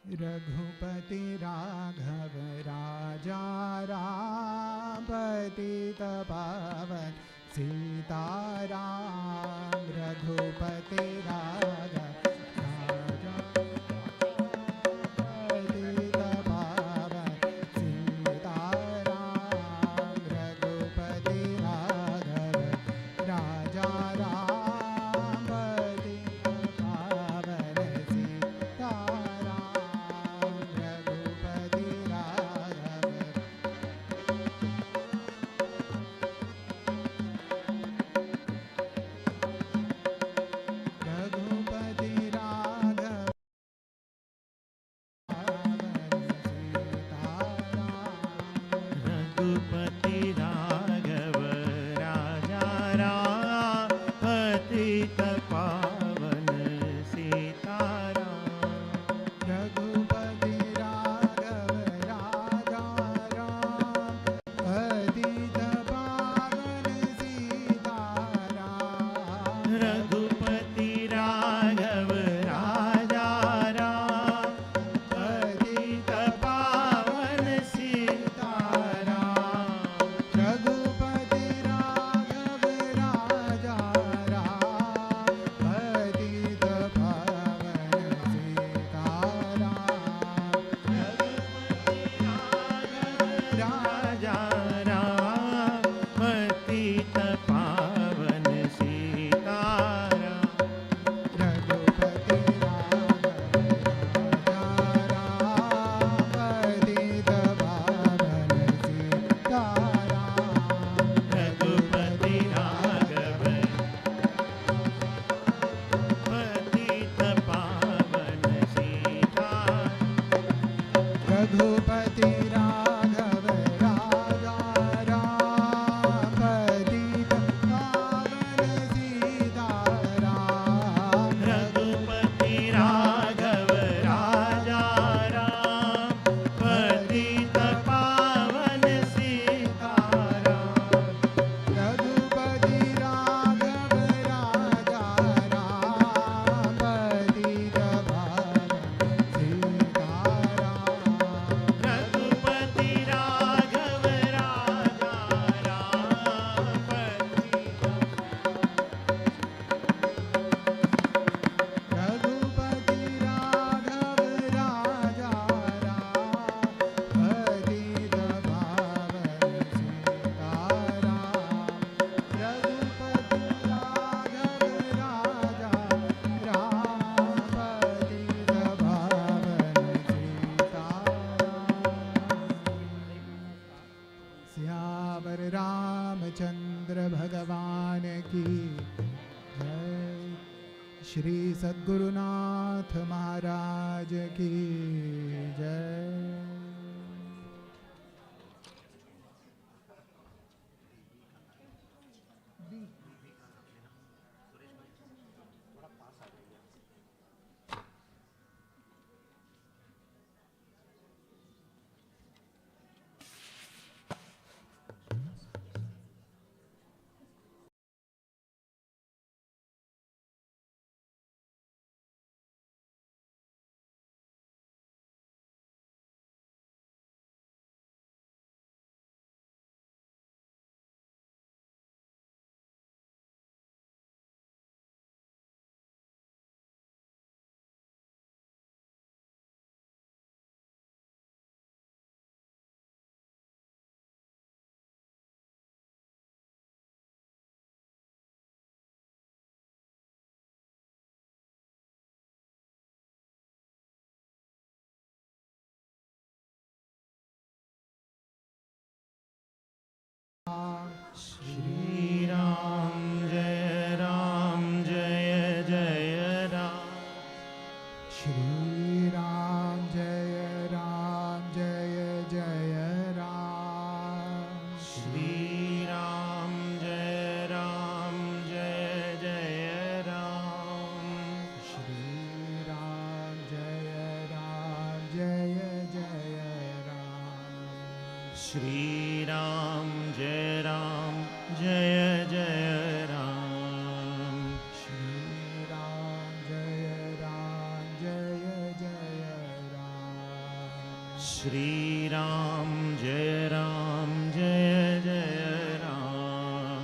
रघुपति राघव राजा राम पतित पावन सीताराम। रघुपति राघव राजा पतित पावन सीताराम। रघुपति राघव राजा राम पतित पावन सीताराम। रघुपति राघव रघुपति राघव रघुपति राघव राजा राम पतित पावन सीताराम। रघुपति राघव राजा राम पतित पावन सीताराम। रघुपति राघव राजा राम पतित पावन सीताराम। रघुपति राघव राजा राम पतित पावन सीताराम। राजा राम पतित पावन सीताराम। रघुपति राघव राजा राम पतित पावन सीताराम। रघुपति राघव राजा राम पतित पावन सीताराम। रघुपति राघव राजा राम पतित पावन सीताराम। रघुपति राघव राजा राम पतित रघुपति राघव राजा राम पतित पावन सीताराम। रघुपति राघव राजा राम पतित पावन सीताराम। सियावर रामचंद्र भगवान की जय। श्री सद्गुरुनाथ महाराज की जय। श्री राम जय जय राम। श्री राम जय जय राम। श्री राम जय जय राम। श्री राम जय जय राम। श्री राम जय जय राम। श्री राम जय जय Ram. Shri Ram Jai Ram Jai Jai Ram.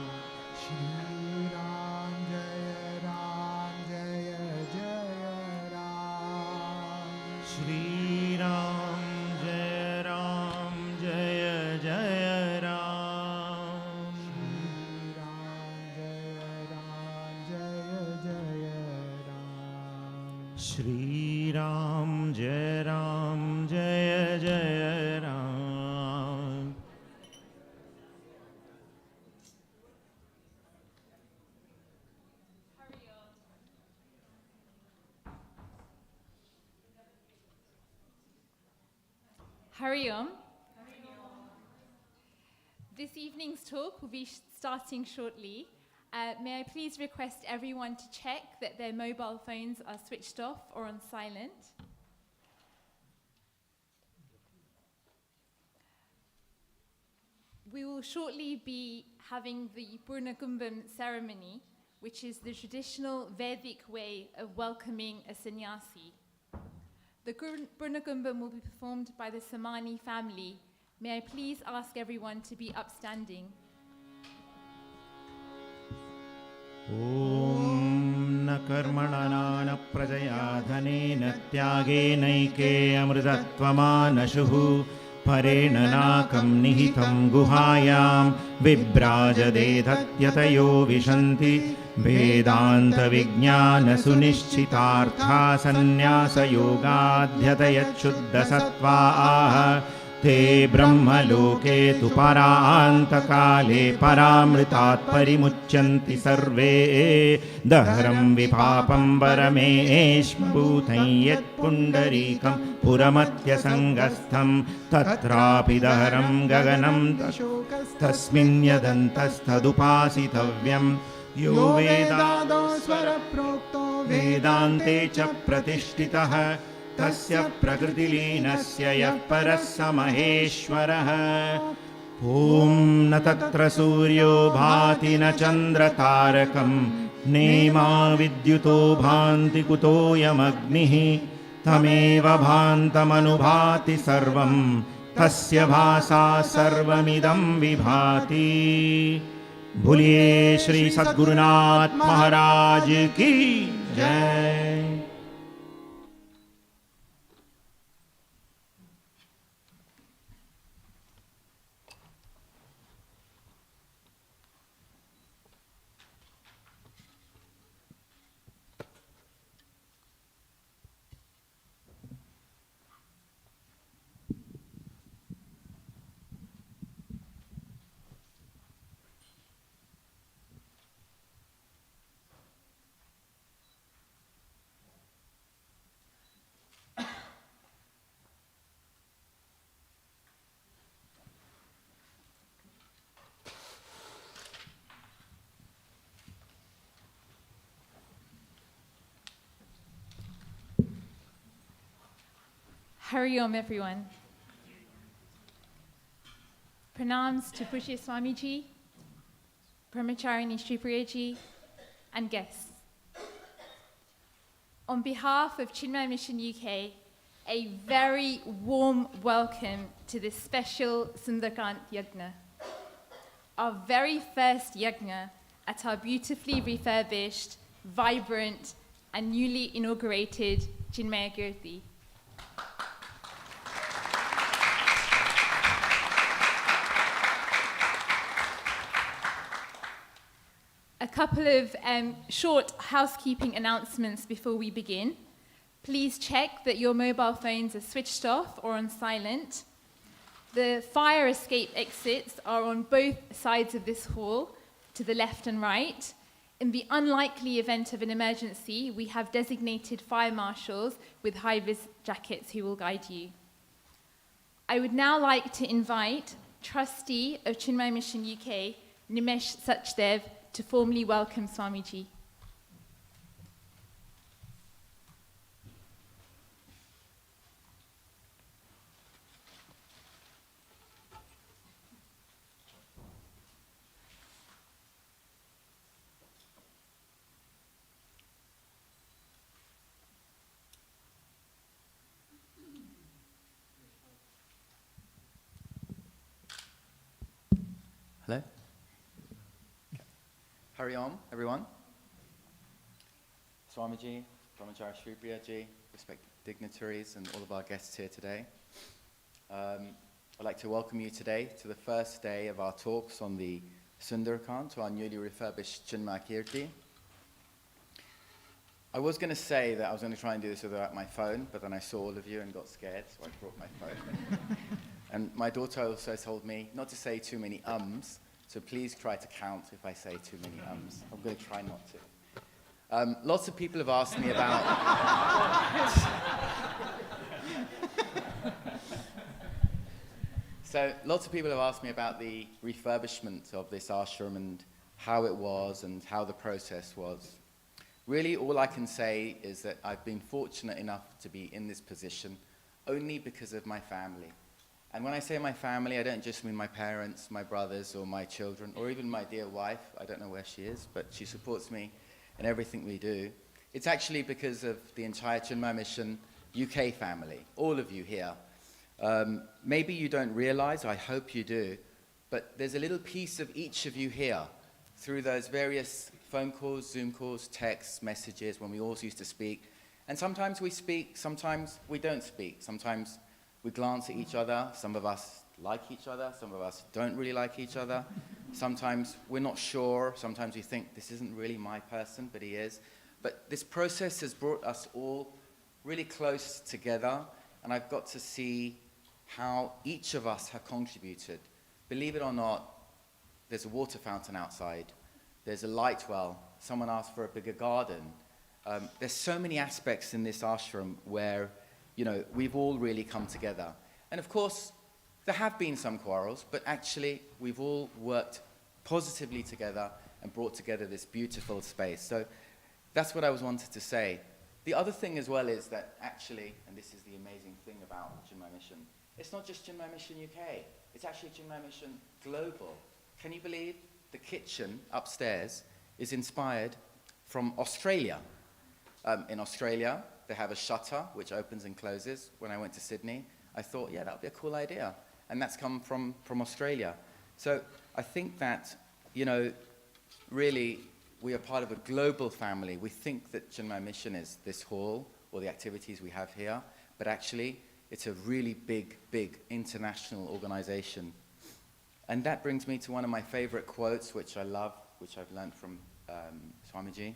Shri Ram Jaya Ram Jaya Jaya Ram. Shri Ram Jai Ram Jai Jai Ram. Shri Ram Jaya Ram Jaya Jaya Ram. Shri Ram Jai Ram Jai Jai Ram. Hari Om. This evening's talk will be starting shortly. May I please request everyone to check that their mobile phones are switched off or on silent. We will shortly be having the Purnakumbam ceremony, which is the traditional Vedic way of welcoming a sannyasi. The Purnakumbam will be performed by the Samani family. May I please ask everyone to be upstanding. Om na karmana na prajaya dhanena tyagenaikke amritatvamānashuhu parena nakam nihitam guhayam vibrajade dhatyatayo vishanti vedanta vijnana sunishchitartha sannyasa yogadhyatayat shuddha sattva te brahma loke tu parāntakāle paramritat parimucyanti sarve dahram vipāpam parameshma bhūtaṃ yat pundarīkam puramatya sangastham tatrāpi dahram gaganam tasmin yadantastadupāsitavyam yo vedādo svara prokto vedante ca pratishthitah tasya prakritilinasya yah parassa maheshwarah om na tatra suryo bhati na chandra tarakam nema vidyuto bhanti kutoyam agnihi tameva bhantamanubhati sarvam tasya bhasa sarvamidam vibhati. Boliye Shri Sadgurunath Maharaj ki jai. Hari Om, everyone. Pranams to Pujya Swami Ji, Brahmacharini Sri Priya Ji, and guests. On behalf of Chinmaya Mission UK, a very warm welcome to this special Sundarkand Yajna, our very first Yajna at our beautifully refurbished, vibrant, and newly inaugurated Chinmaya Girthi. A couple of short housekeeping announcements before we begin. Please check that your mobile phones are switched off or on silent. The fire escape exits are on both sides of this hall, to the left and right. In the unlikely event of an emergency, we have designated fire marshals with high-vis jackets who will guide you. I would now like to invite Trustee of Chinmaya Mission UK, Nimesh Sachdev, to formally welcome Swamiji. Hello? Hurry on, everyone. Swamiji, Brahmachari Shri Priyaji, respected dignitaries and all of our guests here today. I'd like to welcome you today to the first day of our talks on the Sundarkand, to our newly refurbished Chinmaya Kirti. I was going to say that I was going to try and do this without my phone, but then I saw all of you and got scared, so I brought my phone. And my daughter also told me not to say too many ums, so please try to count if I say too many ums. I'm going to try not to. Lots of people have asked me about... So lots of people have asked me about the refurbishment of this ashram and how it was and how the process was. Really, all I can say is that I've been fortunate enough to be in this position only because of my family. And when I say my family, I don't just mean my parents, my brothers, or my children, or even my dear wife. I don't know where she is, but she supports me in everything we do. It's actually because of the entire Chinmaya Mission UK family, all of you here. Maybe you don't realize, I hope you do, but there's a little piece of each of you here through those various phone calls, Zoom calls, texts, messages, when we all used to speak. And sometimes we speak, sometimes we don't speak. Sometimes we glance at each other. Some of us like each other. Some of us don't really like each other. Sometimes we're not sure. Sometimes we think, this isn't really my person, but he is. But this process has brought us all really close together, and I've got to see how each of us have contributed. Believe it or not, there's a water fountain outside. There's a light well. Someone asked for a bigger garden. There's so many aspects in this ashram where, you know, we've all really come together. And of course, there have been some quarrels, but actually we've all worked positively together and brought together this beautiful space. So that's what I wanted to say. The other thing as well is that actually, and this is the amazing thing about Chinmaya Mission, it's not just Chinmaya Mission UK, it's actually Chinmaya Mission Global. Can you believe the kitchen upstairs is inspired from Australia? In Australia, they have a shutter which opens and closes. When I went to Sydney, I thought, yeah, that would be a cool idea. And that's come from Australia. So I think that, you know, really, we are part of a global family. We think that Chinmaya Mission is this hall or the activities we have here, but actually, it's a really big, big international organization. And that brings me to one of my favorite quotes, which I love, which I've learned from Swamiji,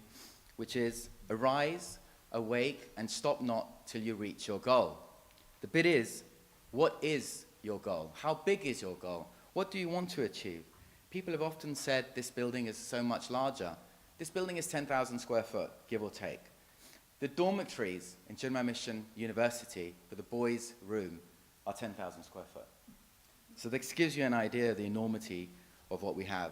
which is, arise, awake, and stop not till you reach your goal. The bit is, what is your goal? How big is your goal? What do you want to achieve? People have often said this building is so much larger. This building is 10,000 square foot, give or take. The dormitories in Chinmaya Mission University for the boys' room are 10,000 square foot. So this gives you an idea of the enormity of what we have.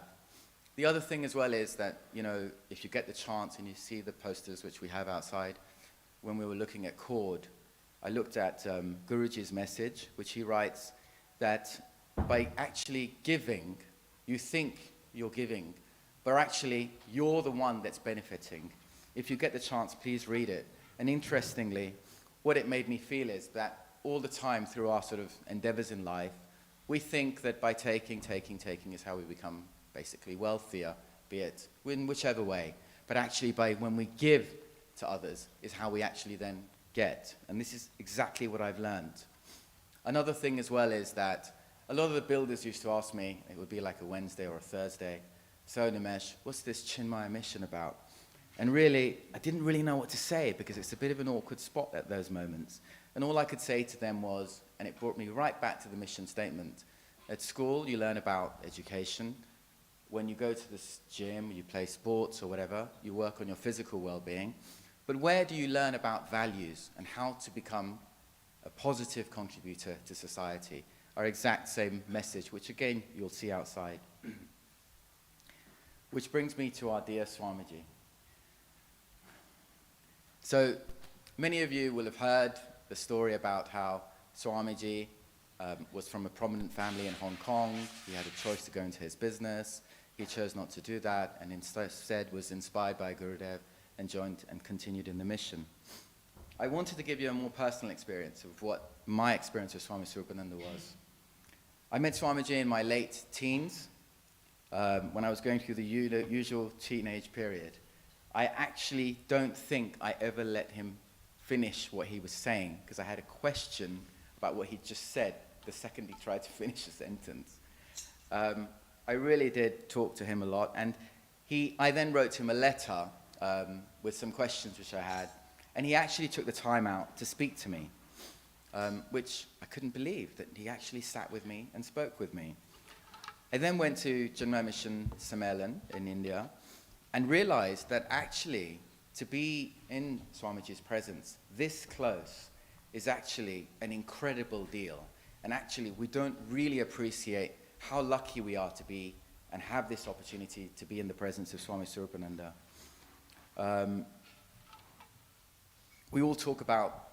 The other thing as well is that, you know, if you get the chance and you see the posters which we have outside, when we were looking at chord, I looked at Guruji's message, which he writes that by actually giving, you think you're giving, but actually you're the one that's benefiting. If you get the chance, please read it. And interestingly, what it made me feel is that all the time through our sort of endeavors in life, we think that by taking is how we become basically wealthier, be it in whichever way. But actually when we give to others is how we actually then get. And this is exactly what I've learned. Another thing as well is that a lot of the builders used to ask me, it would be like a Wednesday or a Thursday, so Nimesh, what's this Chinmaya Mission about? And really, I didn't really know what to say because it's a bit of an awkward spot at those moments. And all I could say to them was, and it brought me right back to the mission statement, at school you learn about education. When you go to this gym, you play sports or whatever, you work on your physical well-being. But where do you learn about values and how to become a positive contributor to society? Our exact same message, which again, you'll see outside. Which brings me to our dear Swamiji. So many of you will have heard the story about how Swamiji was from a prominent family in Hong Kong. He had a choice to go into his business. He chose not to do that and instead was inspired by Gurudev and joined and continued in the mission. I wanted to give you a more personal experience of what my experience with Swami Swaroopananda was. I met Swamiji in my late teens. when I was going through the usual teenage period, I actually don't think I ever let him finish what he was saying, because I had a question about what he just said the second he tried to finish a sentence. I really did talk to him a lot, and I then wrote him a letter with some questions which I had, and he actually took the time out to speak to me, which I couldn't believe, that he actually sat with me and spoke with me. I then went to Chinmaya Mission Sammelan in India and realized that actually to be in Swamiji's presence this close is actually an incredible deal. And actually we don't really appreciate how lucky we are to be and have this opportunity to be in the presence of Swami Swaroopananda. We all talk about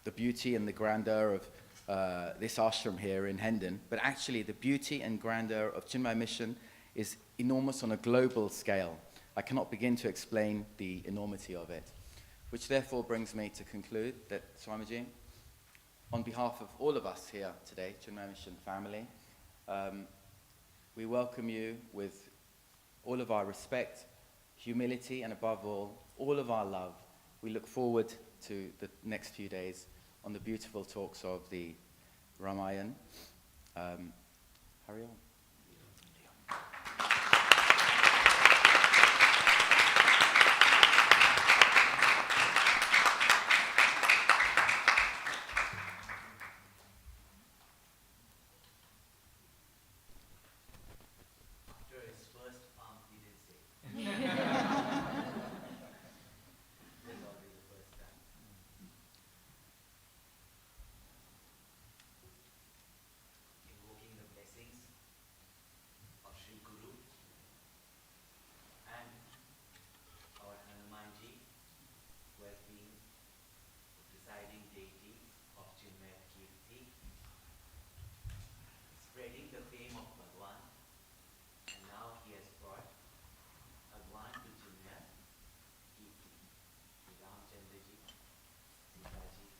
the beauty and the grandeur of this ashram here in Hendon, but actually the beauty and grandeur of Chinmaya Mission is enormous on a global scale. I cannot begin to explain the enormity of it, which therefore brings me to conclude that Swamiji, on behalf of all of us here today, Chinmaya Mission family, we welcome you with all of our respect, humility, and above all of our love. We look forward to the next few days on the beautiful talks of the Ramayana. Hurry on. Spreading the fame of Bhagwan, and now he has brought Bhagwan to Chinmaya Kirti, Sri Ramcharitmanas, Sitaji,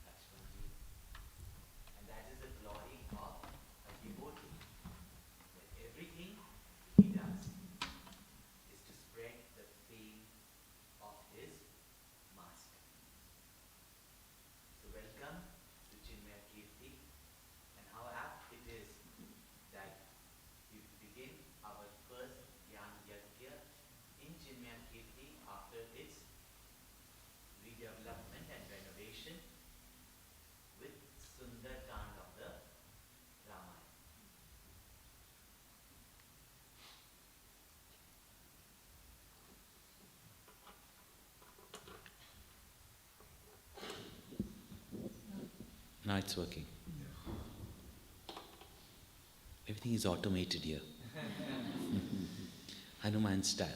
Lakshmanji, and that is the glory of a devotee, that everything he does is to spread the fame of his master. So welcome to Chinmaya Kirti. And how apt it is that we begin our first Gyan Yajna in Chinmaya Kirti after its redevelopment and renovation with Sundarkand of the Ramayana. Now it's working. Everything is automated here. Hanuman style.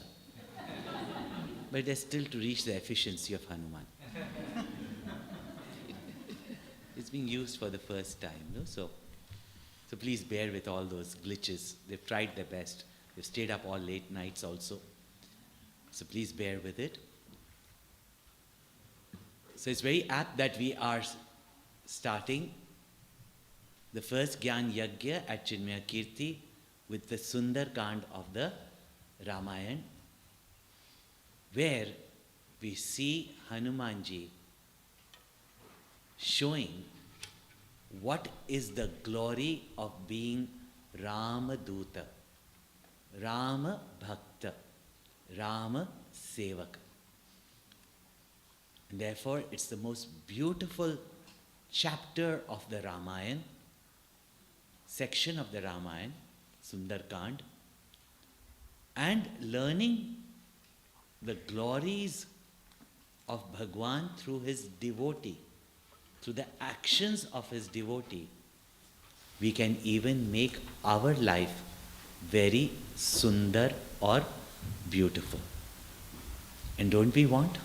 But there's still to reach the efficiency of Hanuman. It's being used for the first time, no? So please bear with all those glitches. They've tried their best. They've stayed up all late nights also. So please bear with it. So it's very apt that we are starting the first Gyan Yajna at Chinmaya Kirti with the Sundarkand of the Ramayana, where we see Hanumanji showing what is the glory of being Rama Duta, Rama Bhakta, Rama Sevaka. And therefore, it's the most beautiful chapter of the Ramayana, section of the Ramayana, Sundarkand, and learning the glories of Bhagwan through his devotee, through the actions of his devotee, we can even make our life very sundar or beautiful. And don't we want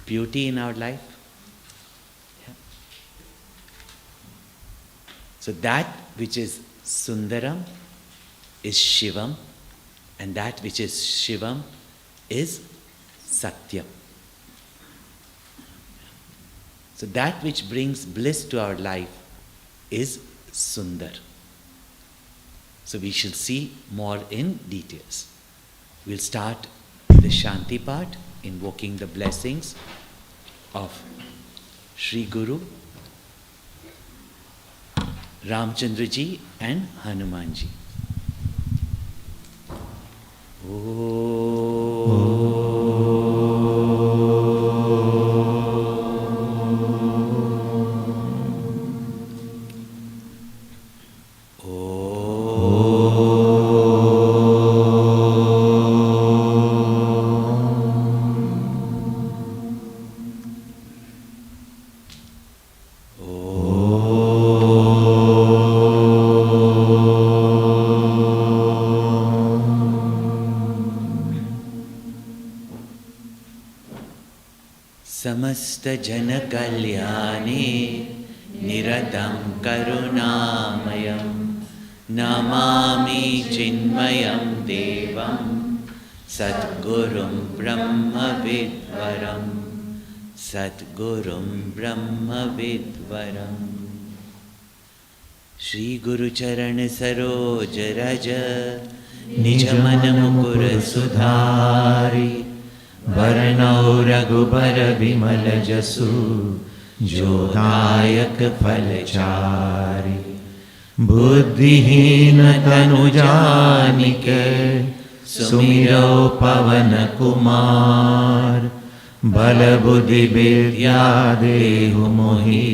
beauty in our life? Yeah. So that which is Sundaram is Shivam, and that which is Shivam is Satyam. So that which brings bliss to our life is Sundar. So we shall see more in details. We'll start the Shanti part, invoking the blessings of Sri Guru, Ramchandraji and Hanumanji. समस्तजनकल्याणे निरतं करुणामयं Namami चिन्मयं देवं सद्गुरुं ब्रह्मविद्वरं सद्गुरुं ब्रह्मविद्वरम् श्री गुरुचरण सरोज रज निज मन मुकुर सुधारि वरणौ रघुबर विमल जसु जो दायक फलचारि बुद्धिहीन तनु जानिके सुमिरो पवन कुमार बल बुद्धि विद्या देहु मोहि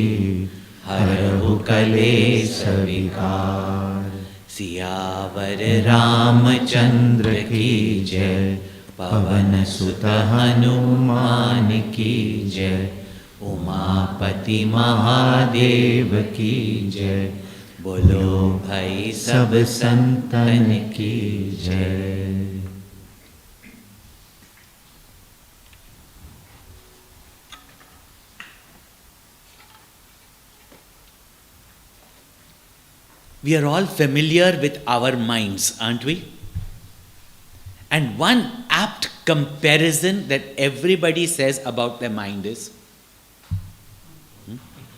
हरहु कलेश विकार। सियावर रामचंद्र की जय, पवन सुत हनुमान की जय, उमापति महादेव की जय, बोलो भाई सब संतन की जय। We are all familiar with our minds, aren't we? And one apt comparison that everybody says about their mind is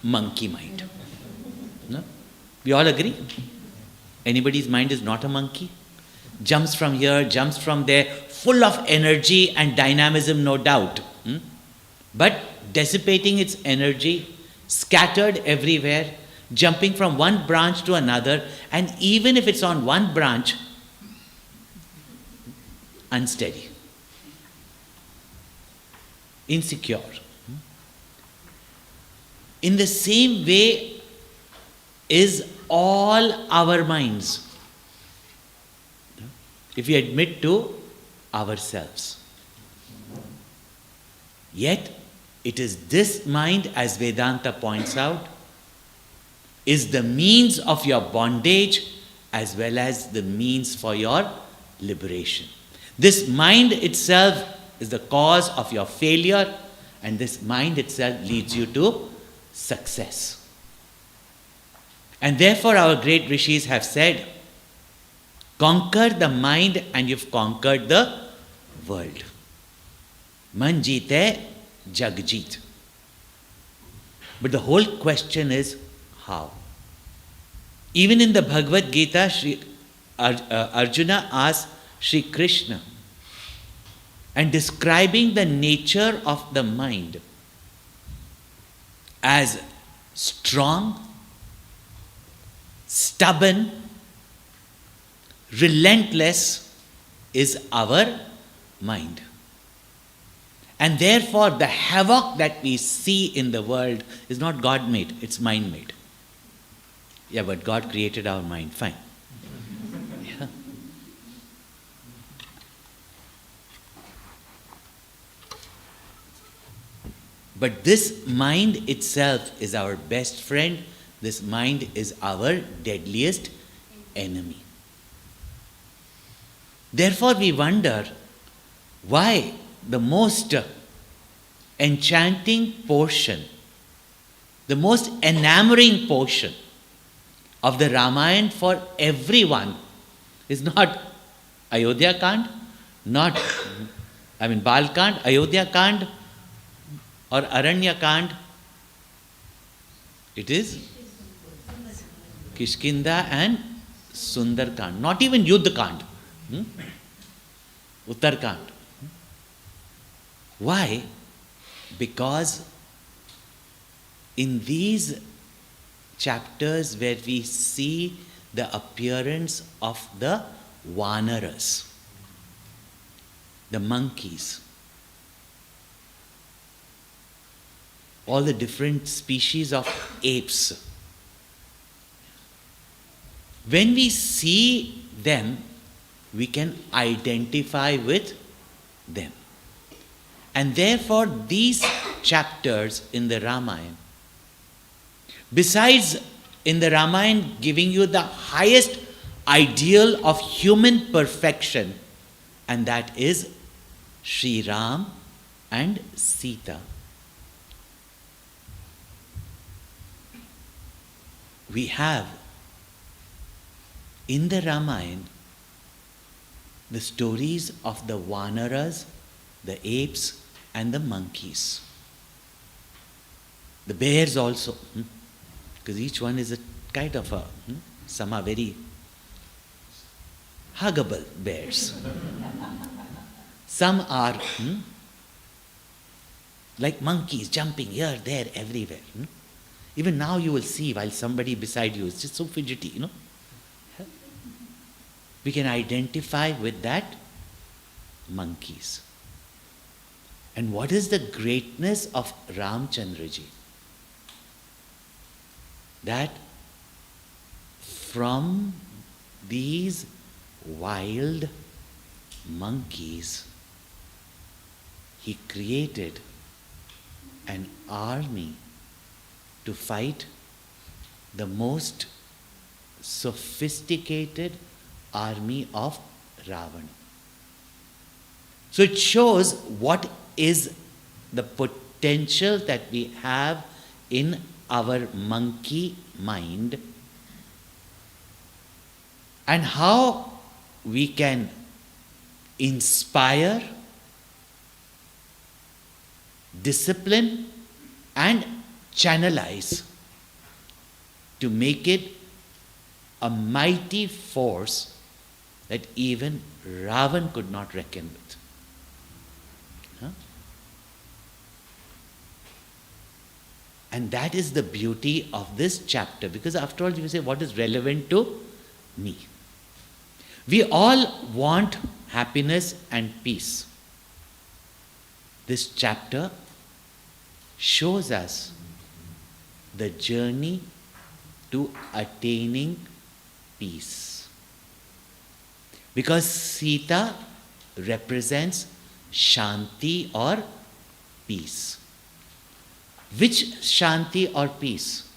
monkey mind. No? We all agree? Anybody's mind is not a monkey? Jumps from here, jumps from there, full of energy and dynamism, no doubt. But dissipating its energy, scattered everywhere, jumping from one branch to another, and even if it's on one branch, unsteady, insecure. In the same way is all our minds, if we admit to ourselves. Yet, it is this mind, as Vedanta points out, is the means of your bondage as well as the means for your liberation. This mind itself is the cause of your failure, and this mind itself leads you to success. And therefore our great rishis have said, conquer the mind and you've conquered the world. Man jeete, jag jeet. But the whole question is, how? Even in the Bhagavad Gita, Arjuna asks Sri Krishna, and describing the nature of the mind as strong, stubborn, relentless is our mind. And therefore the havoc that we see in the world is not God-made, it's mind-made. Yeah, but God created our mind, fine. Yeah. But this mind itself is our best friend. This mind is our deadliest enemy. Therefore we wonder why the most enchanting portion, the most enamoring portion of the Ramayana for everyone is not Ayodhya Kand, Bal Kand, Ayodhya Kand or Aranya Kand. It is Kishkinda and Sundarkand, not even Yuddhakand, Uttarkand. Why? Because in these chapters where we see the appearance of the Vanaras, the monkeys, all the different species of apes, when we see them, we can identify with them. And therefore, these chapters in the Ramayana, besides in the Ramayana giving you the highest ideal of human perfection, and that is Sri Ram and Sita, we have in the Ramayana the stories of the Vanaras, the apes, and the monkeys. The bears also, because each one is a kind of a, some are very huggable bears. Some are like monkeys jumping here, there, everywhere. Even now you will see while somebody beside you is just so fidgety, we can identify with that monkeys. And what is the greatness of Ramchandraji? That from these wild monkeys, he created an army to fight the most sophisticated army of Ravana. So it shows what is the potential that we have in our monkey mind and how we can inspire, discipline, and channelize to make it a mighty force that even Ravan could not reckon with. And that is the beauty of this chapter, because after all you say, what is relevant to me? We all want happiness and peace. This chapter shows us the journey to attaining peace. Because Sita represents Shanti or peace. Which Shanti or peace?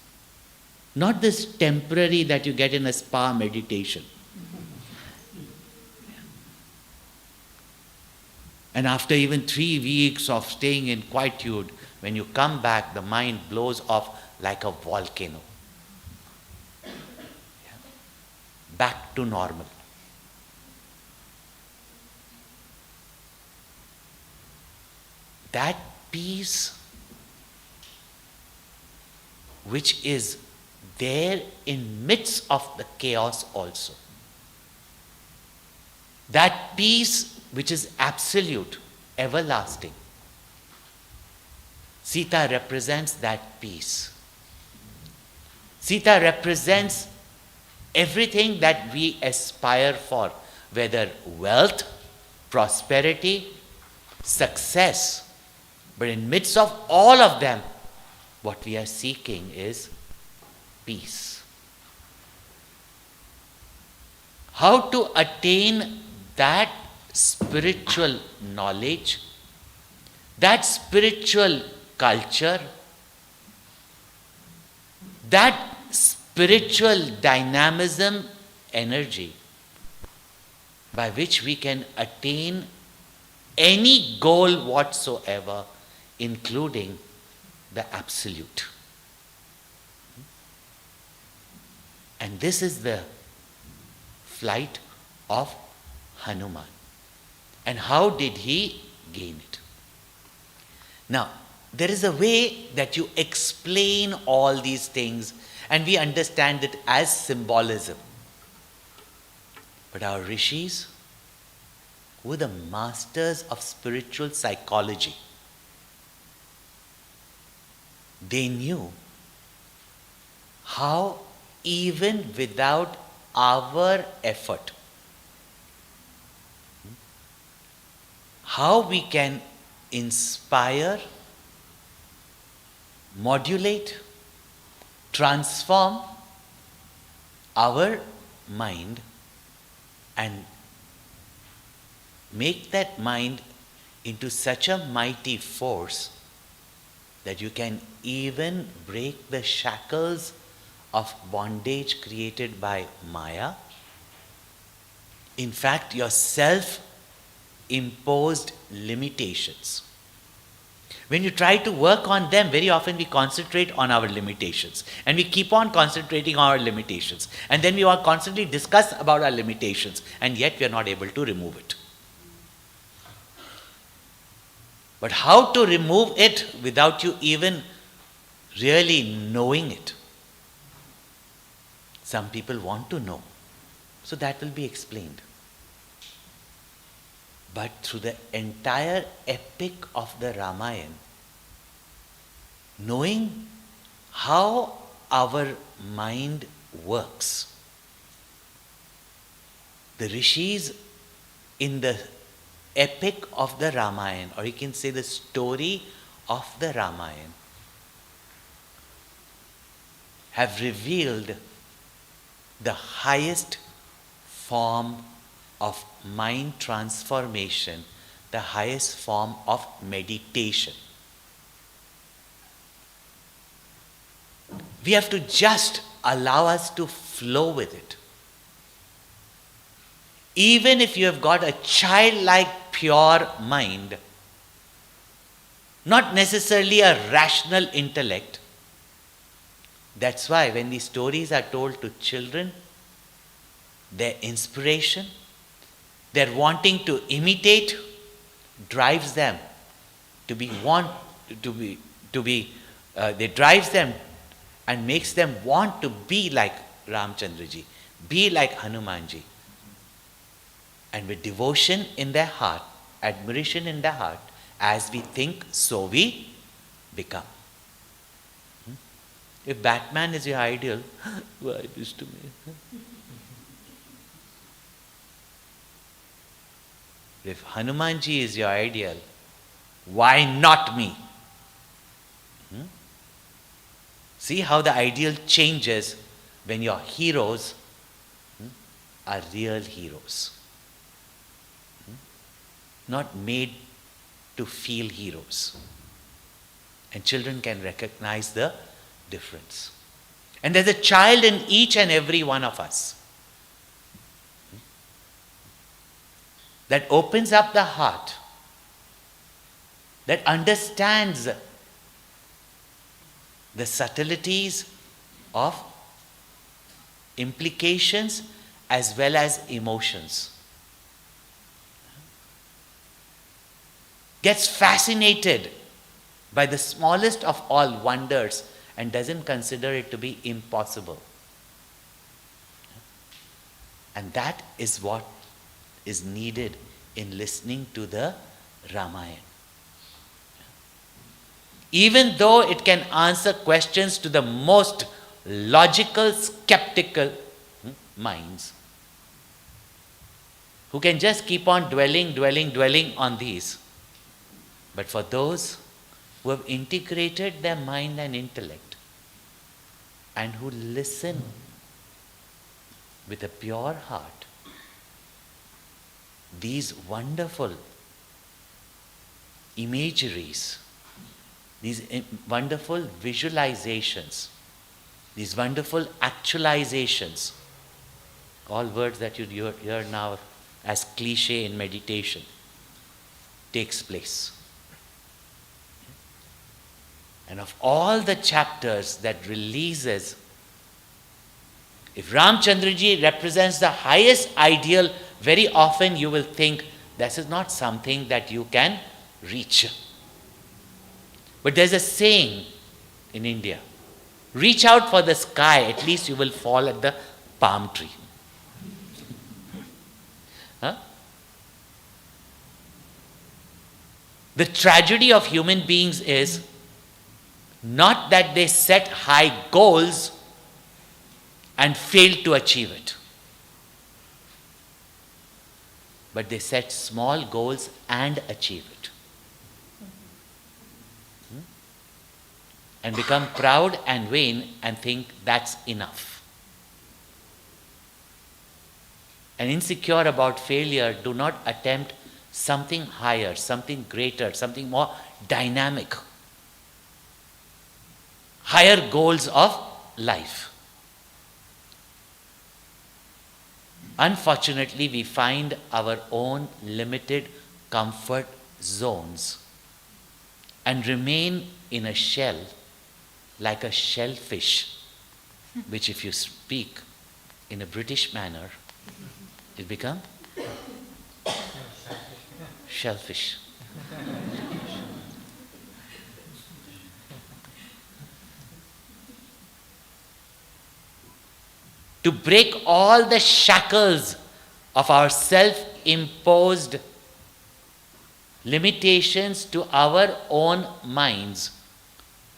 Not this temporary that you get in a spa meditation. And after even 3 weeks of staying in quietude, when you come back, the mind blows off like a volcano. Back to normal. That peace which is there in midst of the chaos also. That peace which is absolute, everlasting. Sita represents that peace. Sita represents everything that we aspire for, whether wealth, prosperity, success. But in midst of all of them, what we are seeking is peace. How to attain that spiritual knowledge, that spiritual culture, that spiritual dynamism, energy, by which we can attain any goal whatsoever, including the absolute. And this is the flight of Hanuman. And how did he gain it? Now, there is a way that you explain all these things and we understand it as symbolism. But our rishis were the masters of spiritual psychology. They knew how, even without our effort, how we can inspire, modulate, transform our mind and make that mind into such a mighty force that you can even break the shackles of bondage created by Maya. In fact, your self-imposed limitations. When you try to work on them, very often we concentrate on our limitations. And we keep on concentrating on our limitations. And then we are constantly discuss about our limitations. And yet we are not able to remove it. But how to remove it without you even really knowing it? Some people want to know. So that will be explained. But through the entire epic of the Ramayana, knowing how our mind works, the rishis in the epic of the Ramayana, or you can say the story of the Ramayana, have revealed the highest form of mind transformation, the highest form of meditation. We have to just allow us to flow with it. Even if you have got a childlike pure mind, not necessarily a rational intellect. That's why when these stories are told to children, their inspiration, their wanting to imitate drives them they drives them and makes them want to be like Ramchandraji, be like Hanumanji. And with devotion in their heart, admiration in their heart, as we think, so we become. If Batman is your ideal, why this to me? If Hanumanji is your ideal, why not me? See how the ideal changes when your heroes are real heroes. Not made to feel heroes. And children can recognize the difference. And there's a child in each and every one of us that opens up the heart, that understands the subtleties of implications as well as emotions. Gets fascinated by the smallest of all wonders and doesn't consider it to be impossible. And that is what is needed in listening to the Ramayana. Even though it can answer questions to the most logical, skeptical minds, who can just keep on dwelling on these. But for those who have integrated their mind and intellect and who listen with a pure heart, these wonderful imageries, these wonderful visualizations, these wonderful actualizations, all words that you hear now as cliche in meditation, takes place. And of all the chapters that releases, if Ramchandraji represents the highest ideal, very often you will think this is not something that you can reach. But there's a saying in India, reach out for the sky, at least you will fall at the palm tree. The tragedy of human beings is not that they set high goals and fail to achieve it, but they set small goals and achieve it. And become proud and vain and think that's enough. And insecure about failure, do not attempt something higher, something greater, something more dynamic. Higher goals of life. Unfortunately, we find our own limited comfort zones and remain in a shell like a shellfish, which if you speak in a British manner, it becomes shellfish. To break all the shackles of our self-imposed limitations to our own minds,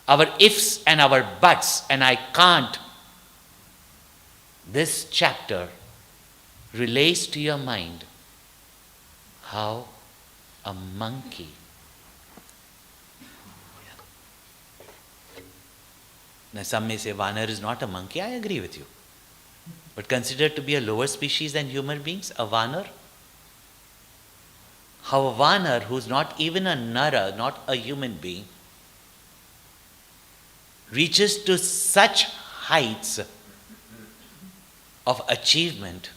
our ifs and our buts and I can't. This chapter relays to your mind how a monkey now some may say Vanar is not a monkey. I agree with you. But considered to be a lower species than human beings, a Vanar. How a Vanar, who's not even a Nara, not a human being, reaches to such heights of achievement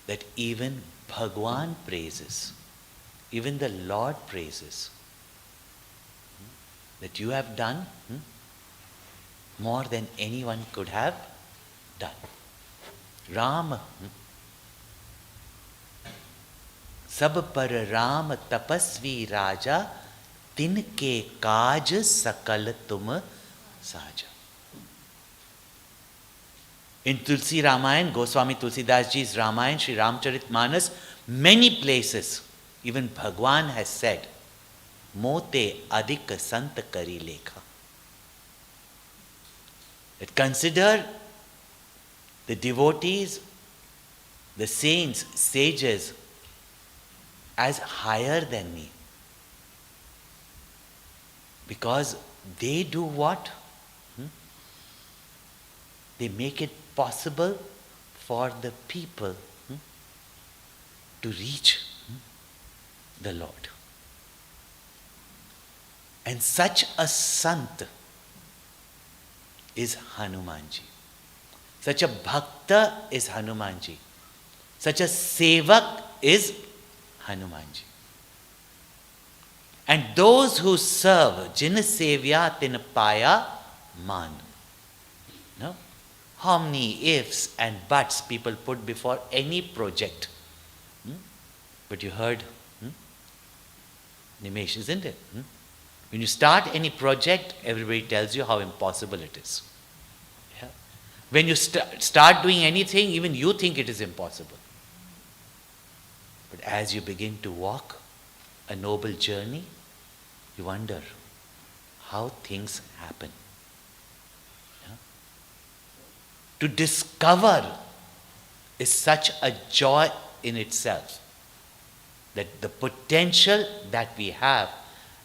that even Bhagwan praises, even the Lord praises, that you have done more than anyone could have done. Ram, sab par Ram tapasvi raja, tinke kaaj sakal tum saja. In Tulsi Ramayana, Goswami Tulsidas Ji's Ramayana, Sri Ramcharitmanas, many places, even Bhagwan has said, Mote adik sant kari lekha. That consider the devotees, the saints, sages, as higher than me. Because they do what? They make it possible for the people to reach the Lord. And such a sant is Hanumanji. Such a bhakta is Hanumanji. Such a sevak is Hanumanji. And those who serve, jin sevya tin paya man. No? How many ifs and buts people put before any project. But you heard, Nimesh, isn't it? When you start any project, everybody tells you how impossible it is. Yeah? When you start doing anything, even you think it is impossible. But as you begin to walk a noble journey, you wonder how things happen. Yeah? To discover is such a joy in itself, that the potential that we have,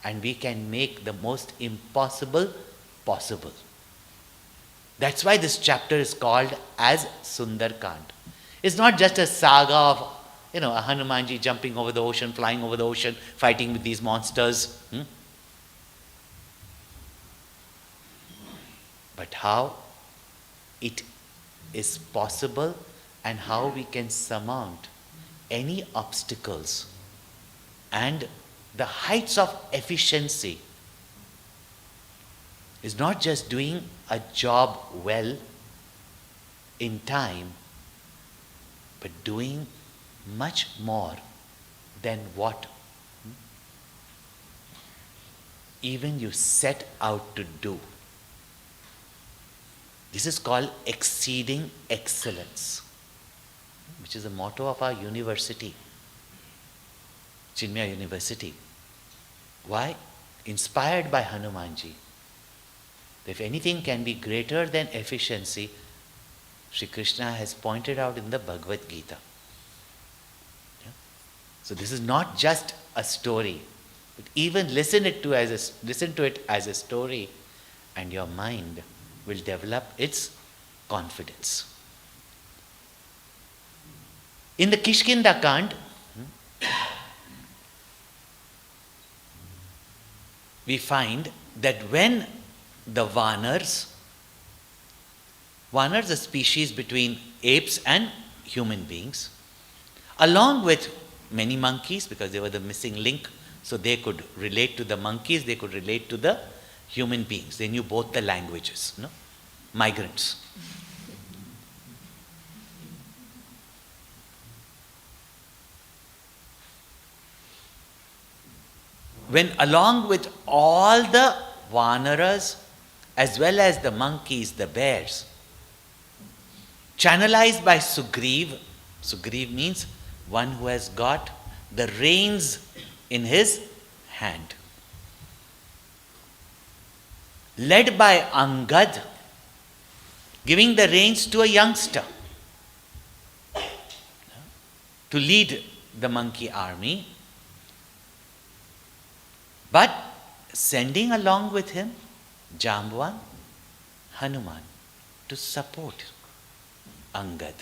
and we can make the most impossible possible. That's why this chapter is called as Sundarkand. It's not just a saga of, a Hanumanji jumping over the ocean, flying over the ocean, fighting with these monsters. But how it is possible and how we can surmount any obstacles and the heights of efficiency is not just doing a job well in time, but doing much more than what even you set out to do. This is called exceeding excellence, which is the motto of our university, Chinmaya University. Why? Inspired by Hanumanji. If anything can be greater than efficiency, Sri Krishna has pointed out in the Bhagavad Gita. Yeah? So this is not just a story, but even listen to it as a story, and your mind will develop its confidence. In the Kishkindakand, we find that when the Vanars, a species between apes and human beings, along with many monkeys, because they were the missing link, so they could relate to the monkeys, they could relate to the human beings. They knew both the languages, migrants. When along with all the Vanaras, as well as the monkeys, the bears, channelized by Sugriv means one who has got the reins in his hand, led by Angad, giving the reins to a youngster to lead the monkey army, but sending along with him Jamban, Hanuman, to support Angad.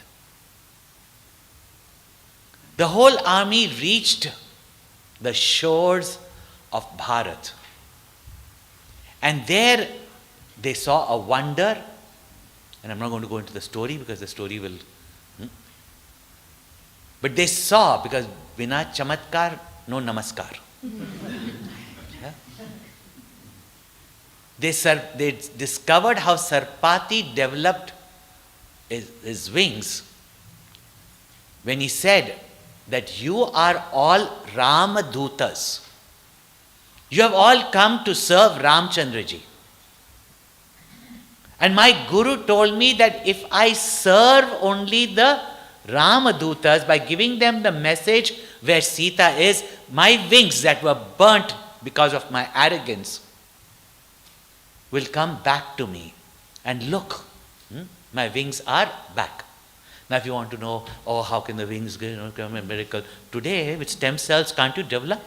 The whole army reached the shores of Bharat, and there they saw a wonder, and I'm not going to go into the story because the story will, but they saw, because Vina Chamatkar, no Namaskar. Yeah? They discovered how Sarpati developed his wings when he said that you are all Ramadutas. You have all come to serve Ramchandraji. And my Guru told me that if I serve only the Ramadutas by giving them the message where Sita is, my wings that were burnt because of my arrogance will come back to me. And look, my wings are back. Now if you want to know, how can the wings become a miracle? Today, with stem cells, can't you develop?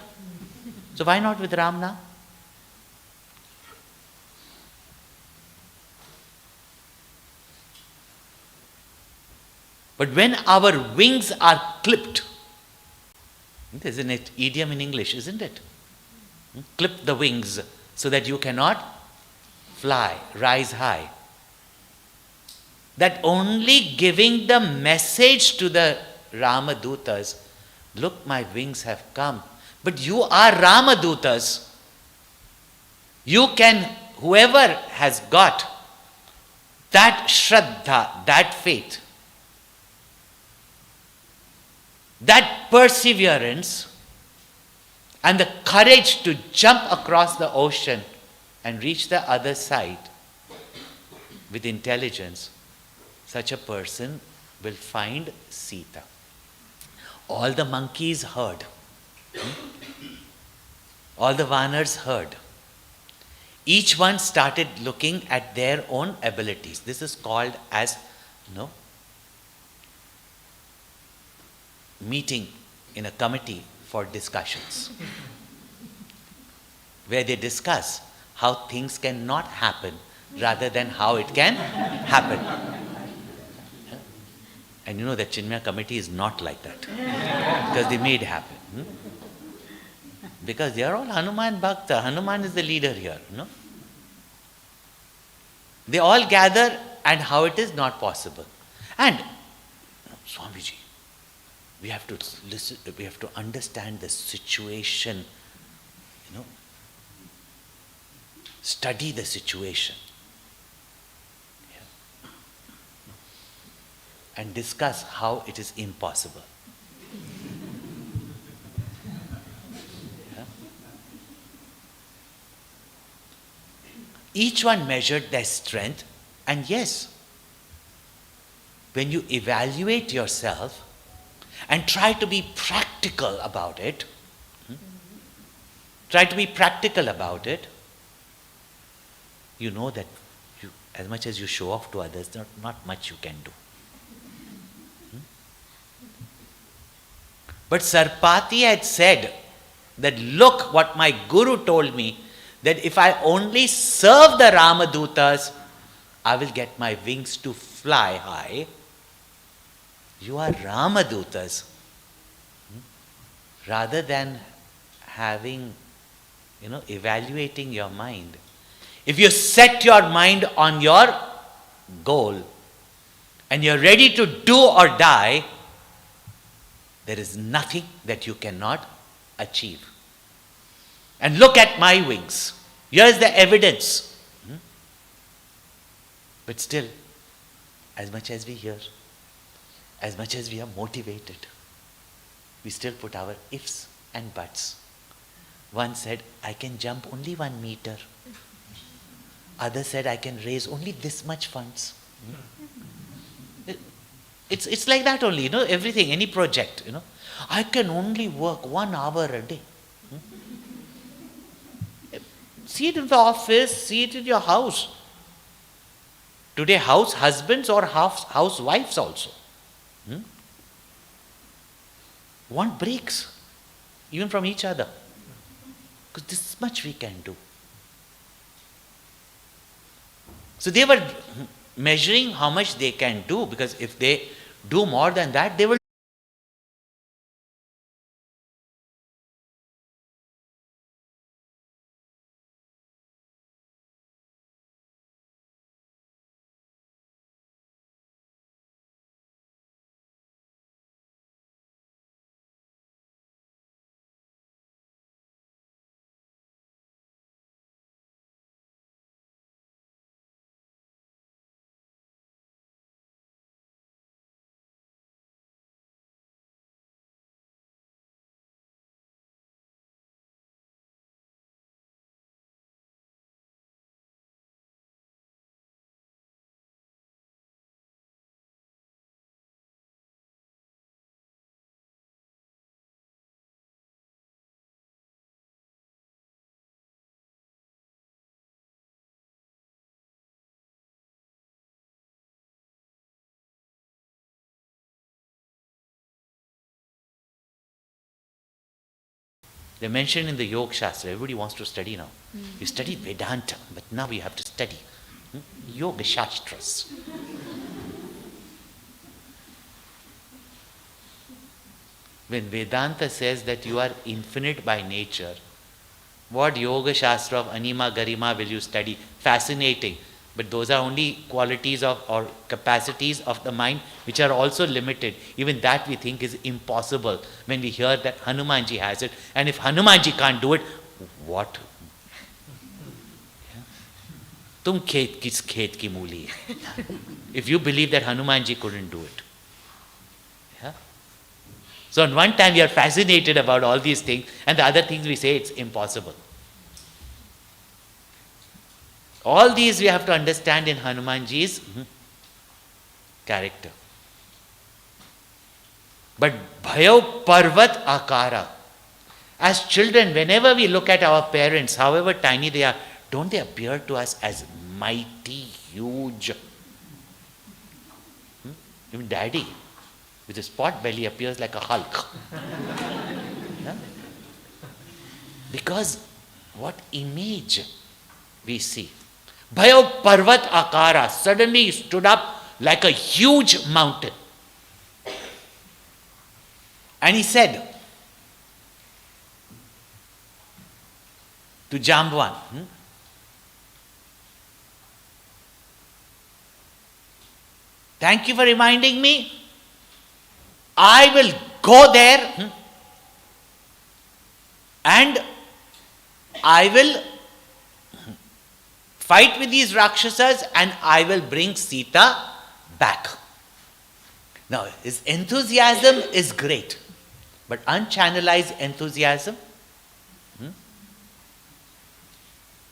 So why not with Ram now? But when our wings are clipped, there's an idiom in English, isn't it? Clip the wings so that you cannot fly, rise high. That only giving the message to the Ramadutas, look, my wings have come. But you are Ramadutas. You can, whoever has got that Shraddha, that faith, that perseverance, and the courage to jump across the ocean and reach the other side with intelligence, such a person will find Sita. All the monkeys heard. All the Vanars heard. Each one started looking at their own abilities. This is called as, meeting in a committee for discussions, where they discuss how things cannot happen rather than how it can happen. And you know that Chinmaya committee is not like that, because they made it happen. Because they are all Hanuman Bhakta. Hanuman is the leader here. They all gather, and how it is not possible. And Swamiji, we have to listen, we have to understand the situation, study the situation, and discuss how it is impossible. Each one measured their strength, and yes, when you evaluate yourself and try to be practical about it, Try to be practical about it. You know that as much as you show off to others, not much you can do. But Sarpati had said that, look what my guru told me, that if I only serve the Ramadutas, I will get my wings to fly high. You are Ramadutas. Rather than having, evaluating your mind. If you set your mind on your goal and you're ready to do or die, there is nothing that you cannot achieve. And look at my wings. Here's the evidence. But still, as much as we hear, as much as we are motivated, we still put our ifs and buts. One said, I can jump only 1 meter. Other said, I can raise only this much funds. It's like that only, everything, any project, I can only work 1 hour a day. See it in the office, see it in your house. Today, house husbands or housewives also want breaks, even from each other. Because this much we can do. So they were measuring how much they can do, because if they do more than that, they will. They mentioned in the Yoga Shastra, everybody wants to study now. You studied Vedanta, but now you have to study Yoga Shastras. When Vedanta says that you are infinite by nature, what Yoga Shastra of Anima Garima will you study? Fascinating. But those are only qualities or capacities of the mind which are also limited. Even that we think is impossible when we hear that Hanumanji has it. And if Hanumanji can't do it, what? Tum khet kis khet ki mooli hai. If you believe that Hanumanji couldn't do it. Yeah? So on one time we are fascinated about all these things, and the other things we say it's impossible. All these we have to understand in Hanumanji's character. But Bhayo Parvat Akara. As children, whenever we look at our parents, however tiny they are, don't they appear to us as mighty, huge? Even Daddy, with his pot belly, appears like a Hulk. Yeah? Because what image we see. Bhayo Parvat Akara, suddenly he stood up like a huge mountain. And he said to Jamban, thank you for reminding me. I will go there and I will fight with these Rakshasas and I will bring Sita back. Now, his enthusiasm is great, but unchannelized enthusiasm,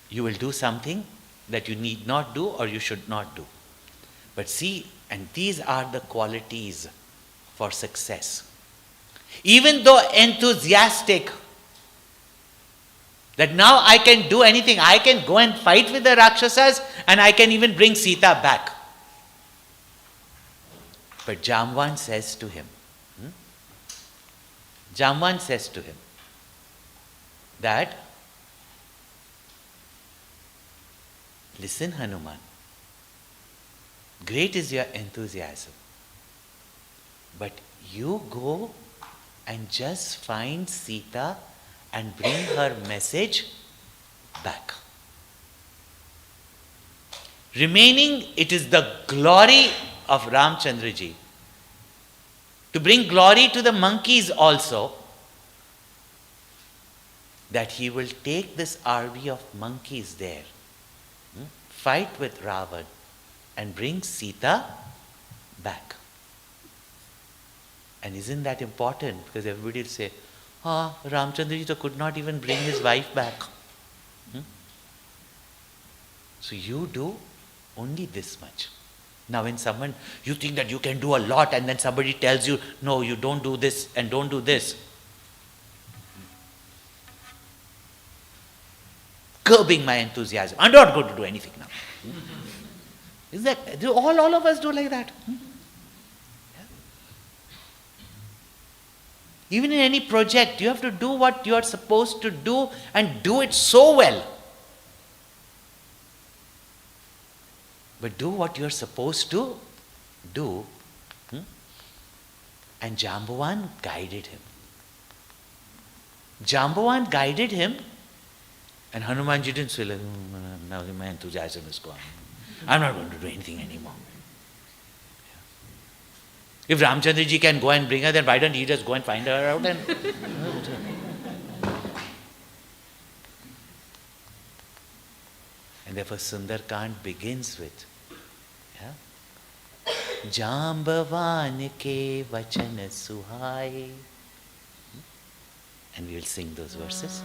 you will do something that you need not do or you should not do. But see, and these are the qualities for success. Even though enthusiastic, That now I can do anything. I can go and fight with the Rakshasas and I can even bring Sita back. But Jamvan says to him, Jamvan says to him that, listen Hanuman, great is your enthusiasm, but you go and just find Sita and bring her message back. Remaining, it is the glory of Ramchandraji to bring glory to the monkeys also, that he will take this army of monkeys there, fight with Ravan and bring Sita back. And isn't that important? Because everybody will say, Ramchandraji could not even bring his wife back. So you do only this much. Now when someone, you think that you can do a lot and then somebody tells you, no, you don't do this and don't do this. Curbing my enthusiasm. I'm not going to do anything now. Is that, all of us do like that. Even in any project, you have to do what you are supposed to do and do it so well. But do what you are supposed to do. And Jambavan guided him. Jambavan guided him, and Hanumanji didn't say, now my enthusiasm is gone. I'm not going to do anything anymore. If Ramchandraji can go and bring her, then why don't he just go and find her out and... And therefore Sundarkand begins with Jambavan ke vachan suhai. And we will sing those verses.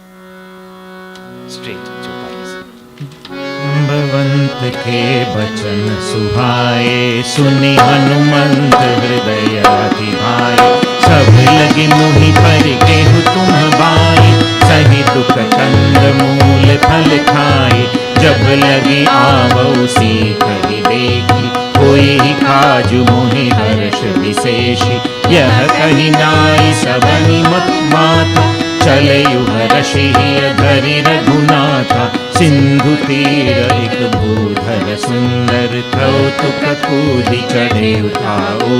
Straight, Chopais. भवंत के बचन सुहाए सुनि हनुमंत हृदय अति भाए सब लगी मुहि पर केहु तुम बाई सही दुख कंद मूल फल खाए जब लगी आवऊ सीत ही देखी कोई ही काजु मोहि हर्ष विशेषी यह कही नाई सबनि मत माता चले हर्षि धरि रघुनाथा सिंधु तीर एक भूधर सुंदर कौतुक कूदि चढ़े उठाओ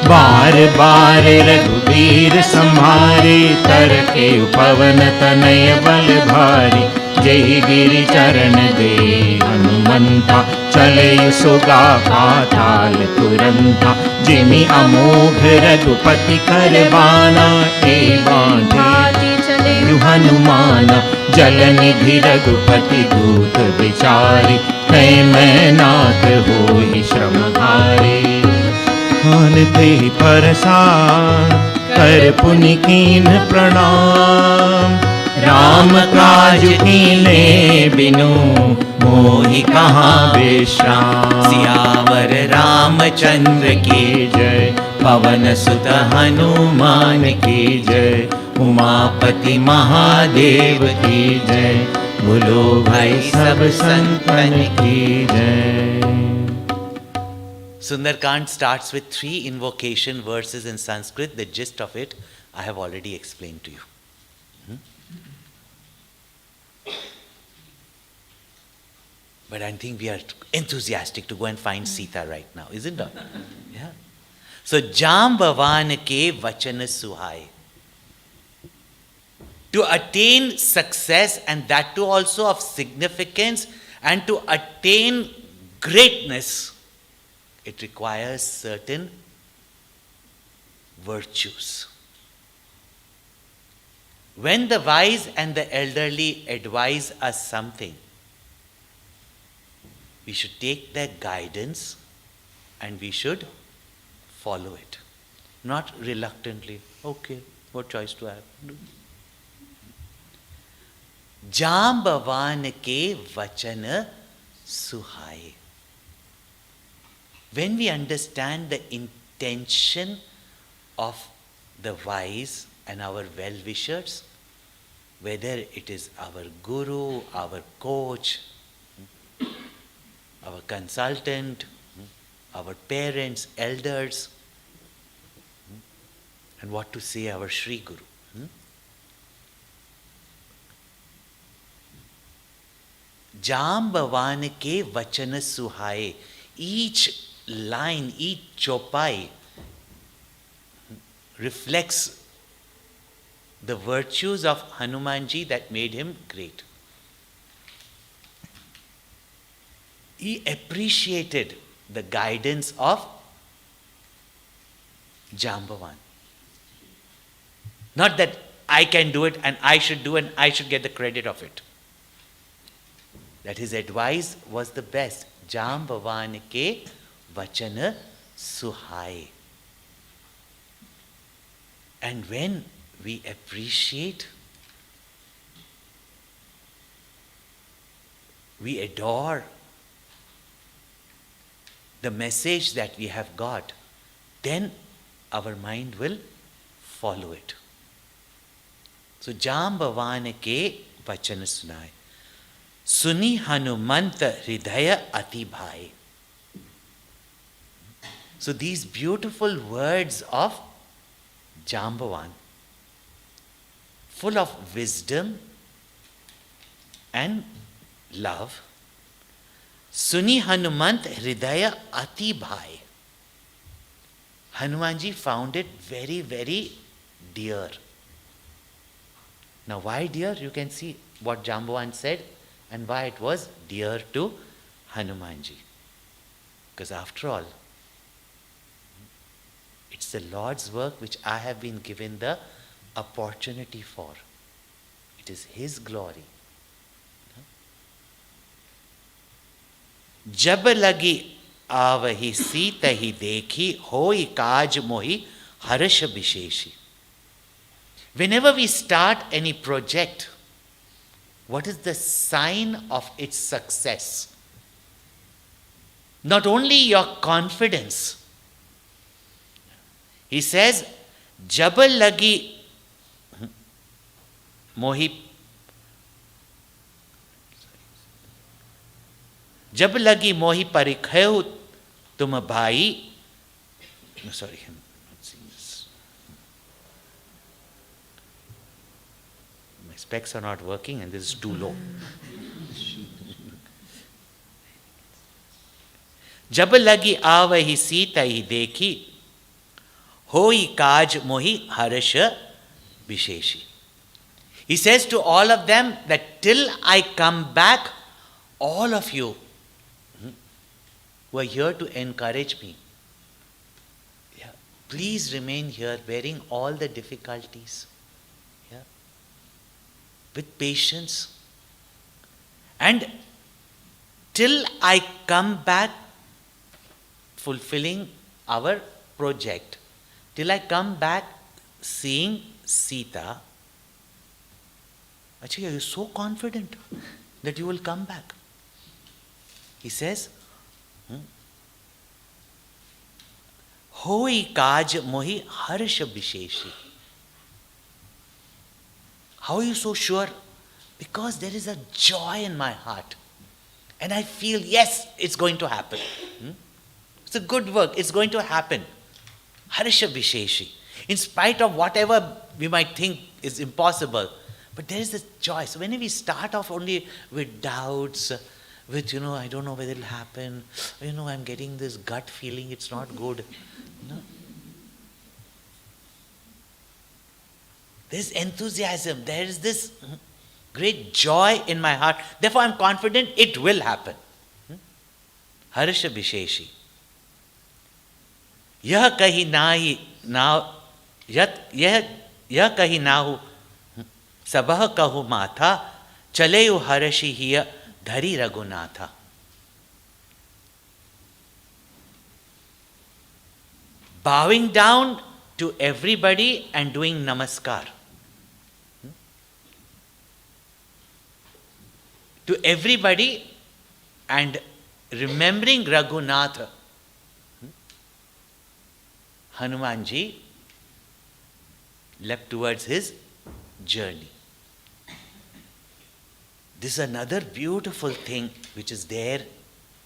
बार बार रघुवीर संहारे तर के पवन तनय बल भारी जय गिरि चरण दे हनुमंता चले सुगा पाताल तुरंता जिमि अमोघ रघुपति कर बाना ए बांधे हनुमाना जल निधि रघुपति दूत विचारी है मैं नाथ होई श्रमहारे हान ते परसान कर पुनि कीन प्रणाम राम काज कीने बिनु मोहि कहाँ विश्राम सियावर रामचंद्र की जय पवन सुत हनुमान की जय उमापति महादेव की जय बोलो भाई सब संतन की जय. Sundarkand starts with 3 invocation verses in Sanskrit. The gist of it I have already explained to you. But I think we are enthusiastic to go and find Sita right now, isn't it? Yeah. So, Jambavan ke vachan suhai. To attain success, and that too also of significance, and to attain greatness, it requires certain virtues. When the wise and the elderly advise us something, we should take their guidance and we should follow it. Not reluctantly, okay, what choice do I have? Jambavan ke vachan suhai. When we understand the intention of the wise and our well-wishers, whether it is our guru, our coach, our consultant, our parents, elders, and what to say our Sri Guru. Jambavan ke vachan suhaye. Each line, each chopai reflects the virtues of Hanumanji that made him great. He appreciated the guidance of Jambavan. Not that I can do it and I should do and I should get the credit of it. That his advice was the best. Jambavan ke vachana suhai. And when we appreciate, we adore the message that we have got, then our mind will follow it. So, Jambavan ke vachana sunai. Suni Hanumanta Hridaya Ati Bhai. So these beautiful words of Jambavan, full of wisdom and love. Suni Hanumant Hridaya Ati Bhai. Hanumanji found it very, very dear. Now why dear? You can see what Jambavan said and why it was dear to Hanumanji. Because after all, it's the Lord's work which I have been given the opportunity for. It is His glory. Jab lagi avahi sita hi dekhi hoi kaj mohi harsh bisheshi. Whenever we start any project, what is the sign of its success? Not only your confidence. He says, Jabal lagi mohi Jab lagi mohi parikhayu tum bhai. No, sorry, I'm not seeing this. My specs are not working and this is too low. Jab lagi avahi sita hi dekhi hoi kaj mohi harsha bisheshi. He says to all of them that till I come back, all of you who are here to encourage me, please remain here bearing all the difficulties, with patience. And till I come back fulfilling our project, till I come back seeing Sita, actually, are you so confident that you will come back? He says, Hoi kaj mohi harsha bisheshi. How are you so sure? Because there is a joy in my heart. And I feel, yes, it's going to happen. It's a good work. It's going to happen. Harsha bisheshi. In spite of whatever we might think is impossible, but there is this joy. So when we start off only with doubts, with, I don't know whether it will happen, I'm getting this gut feeling, it's not good. No. There's enthusiasm, there is this great joy in my heart. Therefore, I'm confident it will happen. Harsha Bisheshi. Yah kahi nahi now yah kahi nahu sabah kahu matha chaleyu harashi hiya dhari raghunatha. Bowing down to everybody and doing namaskar. To everybody and remembering Raghunatha. Hanumanji leapt towards his journey. This is another beautiful thing which is there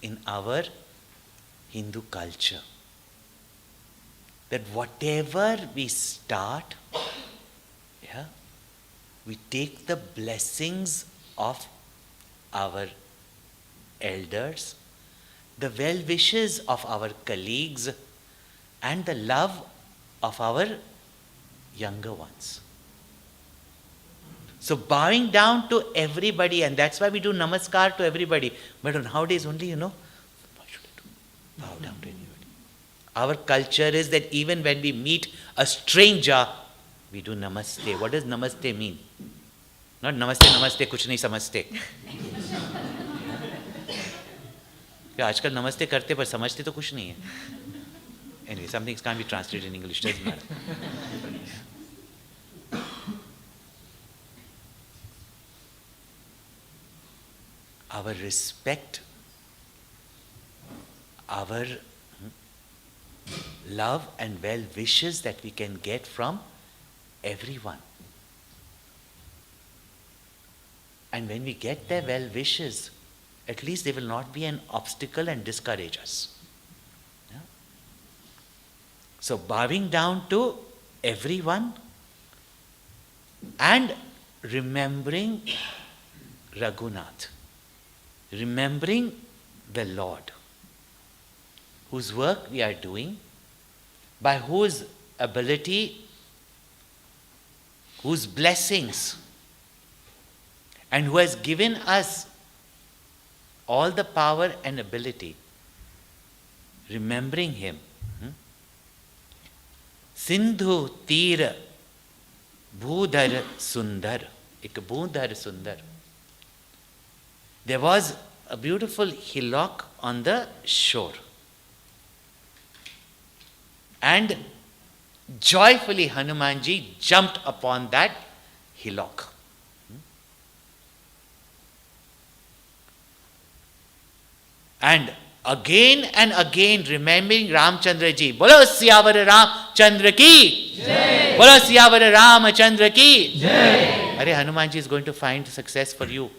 in our Hindu culture. That whatever we start, yeah, we take the blessings of our elders, the well wishes of our colleagues, and the love of our younger ones. So bowing down to everybody, and that's why we do namaskar to everybody. But nowadays only, why should I do? Bow down to anybody. Our culture is that even when we meet a stranger, we do namaste. What does namaste mean? Not namaste, namaste, kuch nahi samajhte. क्या आजकल नमस्ते करते पर समझते तो कुछ नहीं है. Anyway, some things can't be translated in English, doesn't matter. Our respect, our love and well wishes that we can get from everyone. And when we get their well wishes, at least they will not be an obstacle and discourage us. Yeah? So bowing down to everyone and remembering Raghunath, remembering the Lord, whose work we are doing, by whose ability, whose blessings, and who has given us all the power and ability, remembering him. Sindhu Tira Bhudhar Sundar. Ek Bhudhar Sundar. There was a beautiful hillock on the shore. And joyfully Hanumanji jumped upon that hillock. And again remembering Ramchandra ji. Bolo Siyawar Ramchandra ki Jai. Bolo Siyawar Ramchandra ki Jai. Are Hanuman ji is going to find success for you.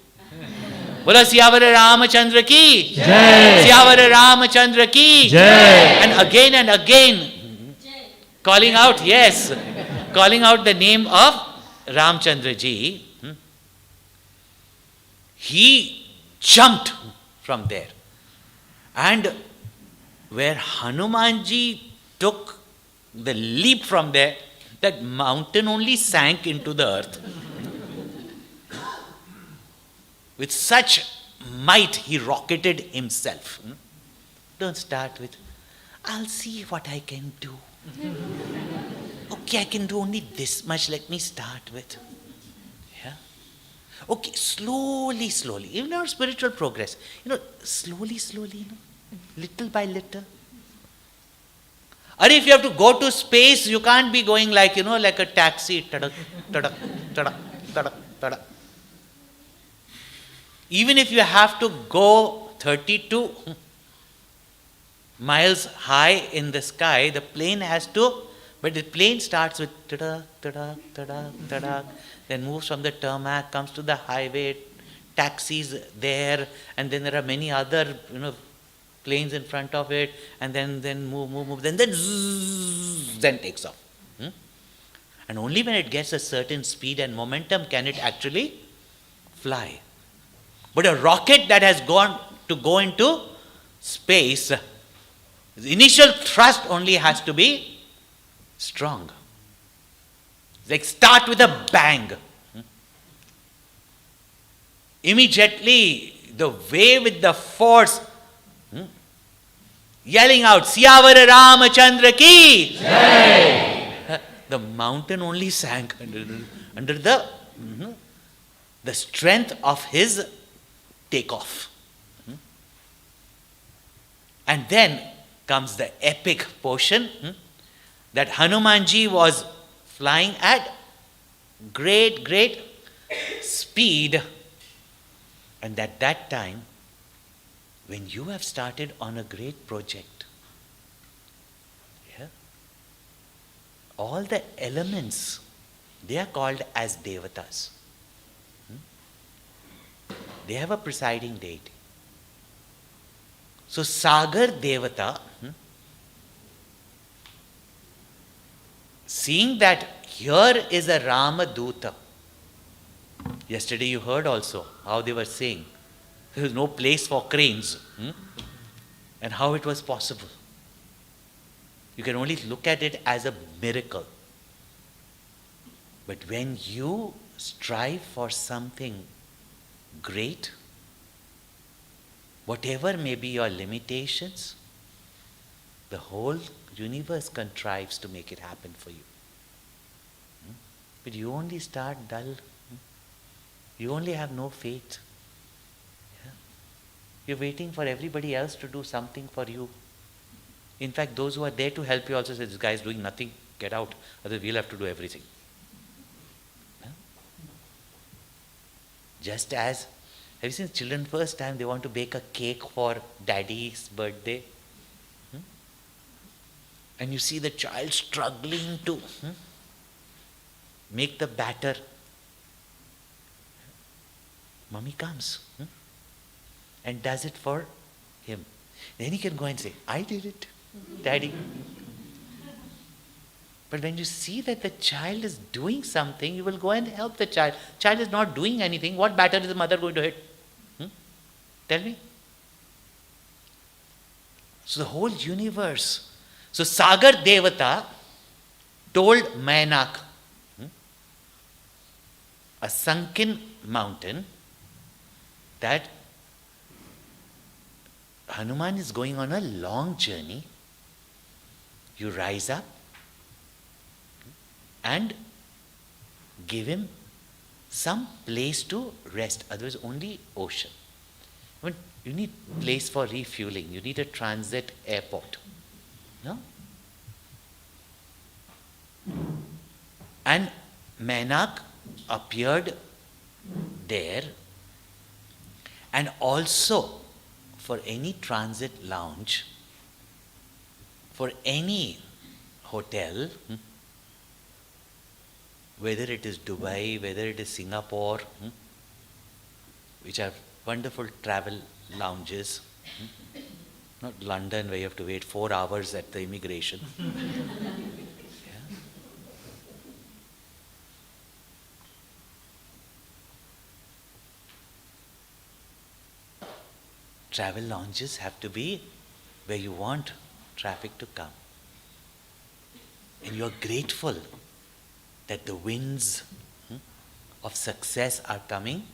Bolo Siyawar Ramchandra ki Jai. Siyawar Ramchandra ki Jai. And again calling out, yes, calling out the name of Ramchandra ji. He jumped from there. And where Hanumanji took the leap from there, that mountain only sank into the earth. With such might, he rocketed himself. Don't start with, I'll see what I can do. Okay, I can do only this much, let me start with. Yeah. Okay, slowly, even our spiritual progress, slowly, little by little. Or if you have to go to space, you can't be going like, like a taxi. Tadak, tadak, tadak, tadak, tadak. Even if you have to go 32 miles high in the sky, the plane has to, but the plane starts with tadak, tadak, tadak, tadak, then moves from the tarmac, comes to the highway, taxis there, and then there are many other, planes in front of it, and then move, then zzz, then takes off. And only when it gets a certain speed and momentum can it actually fly. But a rocket that has gone to go into space, the initial thrust only has to be strong. Like start with a bang. Immediately, the way with the force, yelling out, Siyawar Ramchandra ki Jai. The mountain only sank under the strength of his takeoff. And then comes the epic portion that Hanumanji was flying at great speed. And at that time, when you have started on a great project, all the elements, they are called as devatas. They have a presiding deity. So Sagar Devata, seeing that here is a Ramaduta. Yesterday you heard also how they were saying there was no place for cranes, and how it was possible. You can only look at it as a miracle. But when you strive for something great, whatever may be your limitations, the whole universe contrives to make it happen for you. But you only start dull. You only have no faith. You're waiting for everybody else to do something for you. In fact, those who are there to help you also say, this guy is doing nothing, get out, otherwise we'll have to do everything. Just as, have you seen children first time they want to bake a cake for daddy's birthday? And you see the child struggling to make the batter. Mummy comes and does it for him. Then he can go and say, I did it, daddy. But when you see that the child is doing something, you will go and help the child. Child is not doing anything. What batter is the mother going to hit? Tell me. So the whole universe. So Sagar Devata told Mayanak, a sunken mountain, that Hanuman is going on a long journey. You rise up and give him some place to rest, otherwise only ocean. But you need place for refueling, you need a transit airport. No? And Menak appeared there, and also for any transit lounge, for any hotel, whether it is Dubai, whether it is Singapore, which are wonderful travel lounges, not London where you have to wait 4 hours at the immigration. Travel lounges have to be where you want traffic to come. And you are grateful that the winds of success are coming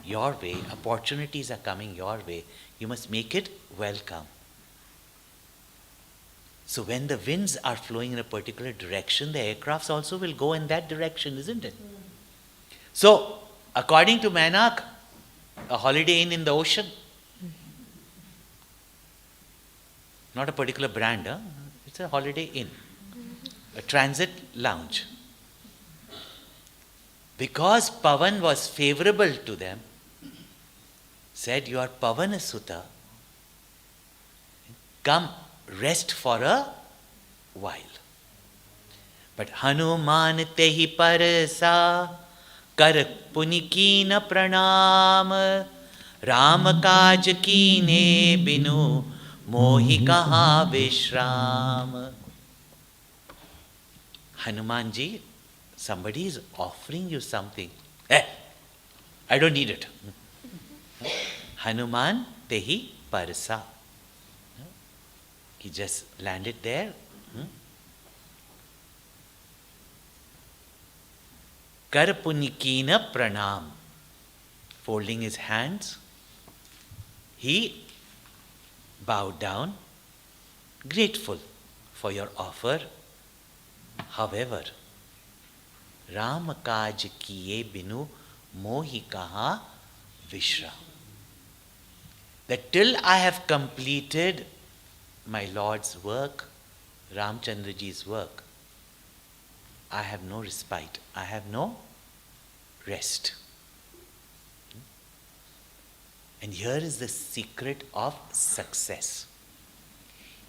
your way, opportunities are coming your way. You must make it welcome. So when the winds are flowing in a particular direction, the aircrafts also will go in that direction, isn't it? So, according to Manak, a holiday inn in the ocean, not a particular brand, it's a holiday inn, a transit lounge. Because Pavan was favorable to them, said, you are Pavana Sutta, come rest for a while. But Hanuman tehi parasa kar punikina pranam Ram kaj kine binu mohi kaha vishram. Hanumanji, somebody is offering you something. I don't need it. Hanuman tehi parasa. He just landed there. Karpunikina pranam. Folding his hands, he bowed down, grateful for your offer. However, Ram kaj kiye binu mohi kaha vishram. That till I have completed my Lord's work, Ramchandraji's work, I have no respite, I have no rest. And here is the secret of success.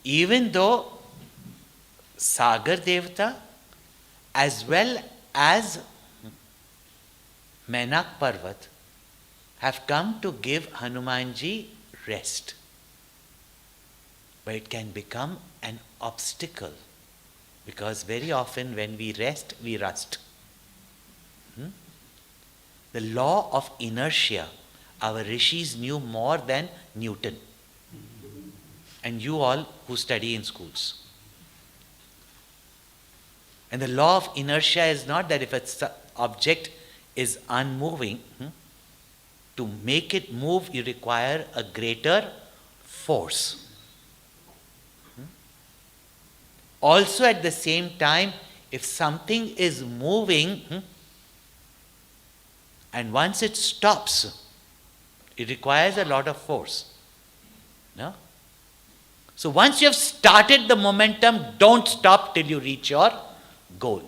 Even though Sagar Devata as well as Menak Parvat have come to give Hanumanji rest. But it can become an obstacle, because very often when we rest, we rust. The law of inertia, our rishis knew more than Newton. And you all who study in schools. And the law of inertia is not that if an object is unmoving, to make it move, you require a greater force. Also, at the same time, if something is moving, and once it stops, it requires a lot of force. No? So once you have started the momentum, don't stop till you reach your goal.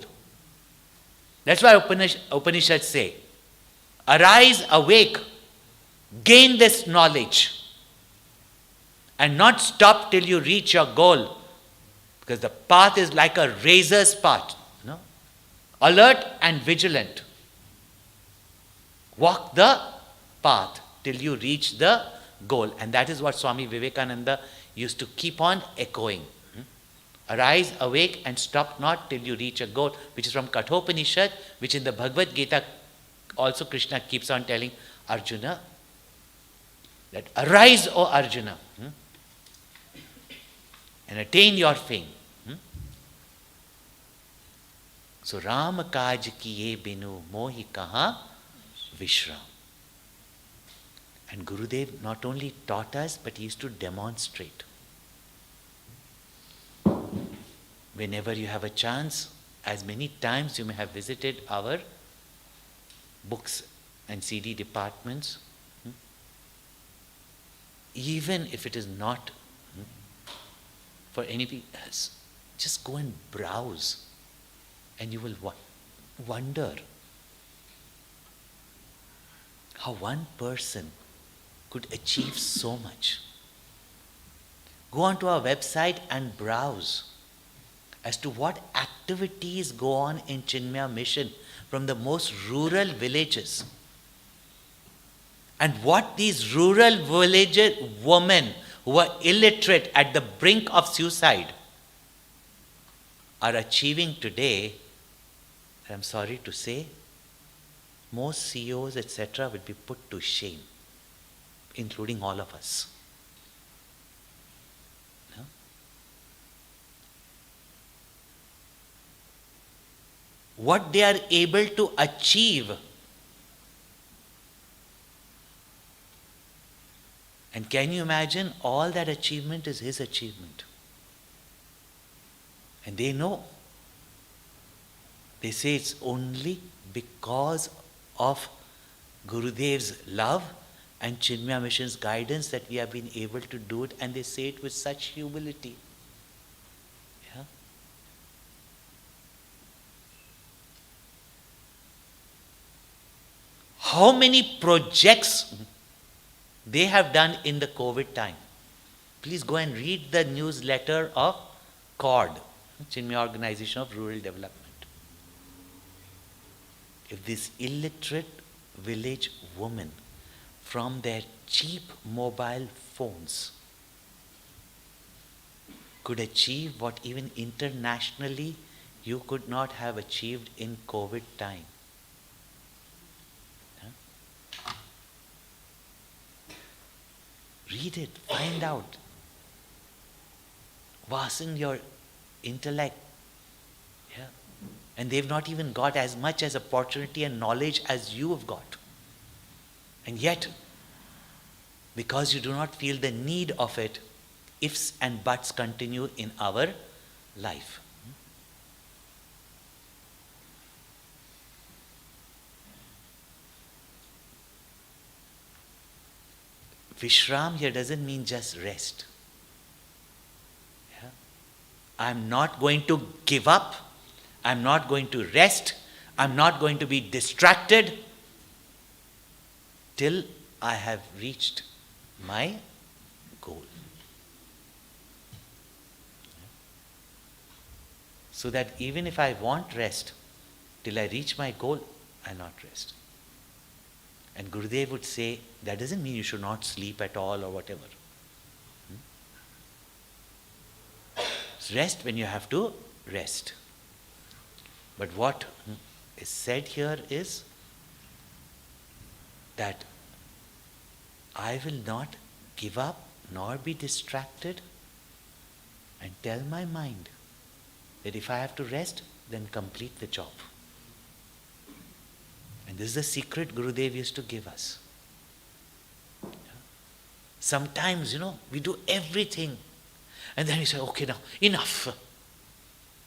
That's why Upanishads say, arise, awake, gain this knowledge, and not stop till you reach your goal. Because the path is like a razor's path. No? Alert and vigilant. Walk the path till you reach the goal. And that is what Swami Vivekananda used to keep on echoing. Arise, awake, and stop not till you reach a goal, which is from Kathopanishad, which in the Bhagavad Gita also Krishna keeps on telling Arjuna that arise, O Arjuna, and attain your fame. So Ram kaj kiye binu mohi kaha Vishram. And Gurudev not only taught us, but he used to demonstrate. Whenever you have a chance, as many times you may have visited our books and CD departments, even if it is not for anything else, just go and browse and you will wonder how one person could achieve so much. Go onto our website and browse as to what activities go on in Chinmaya Mission from the most rural villages. And what these rural village women who are illiterate at the brink of suicide are achieving today, I'm sorry to say, most CEOs, etc., will be put to shame, including all of us. No? What they are able to achieve. And can you imagine, all that achievement is his achievement. And they know. They say it's only because of Gurudev's love and Chinmaya Mission's guidance that we have been able to do it, and they say it with such humility. Yeah? How many projects they have done in the COVID time? Please go and read the newsletter of CORD, Chinmaya Organization of Rural Development. If these illiterate village women from their cheap mobile phones could achieve what even internationally you could not have achieved in COVID time. Huh? Read it, find out. Fasten your intellect. Yeah. And they've not even got as much as opportunity and knowledge as you have got. And yet, because you do not feel the need of it, ifs and buts continue in our life. Vishram here doesn't mean just rest. Yeah? I'm not going to give up. I'm not going to rest. I'm not going to be distracted till I have reached my goal. So that even if I want rest, till I reach my goal, I'll not rest. And Gurudev would say, that doesn't mean you should not sleep at all or whatever. Rest when you have to rest. But what is said here is that I will not give up nor be distracted, and tell my mind that if I have to rest, then complete the job. And this is the secret Gurudev used to give us. Sometimes, we do everything, and then you say, okay, now, enough.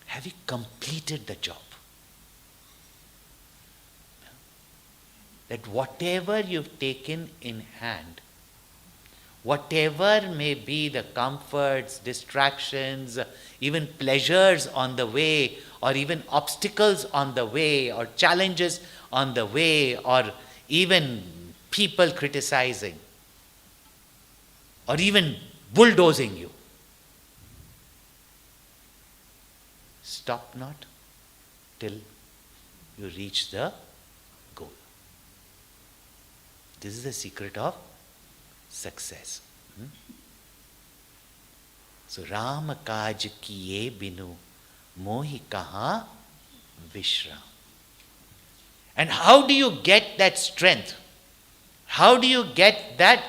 Have you completed the job? That whatever you've taken in hand, whatever may be the comforts, distractions, even pleasures on the way, or even obstacles on the way, or challenges on the way, or even people criticizing, or even bulldozing you, stop not till you reach the goal. This is the secret of success. So, Ram kaj kiye binu mohi kaha vishram. And how do you get that strength? How do you get that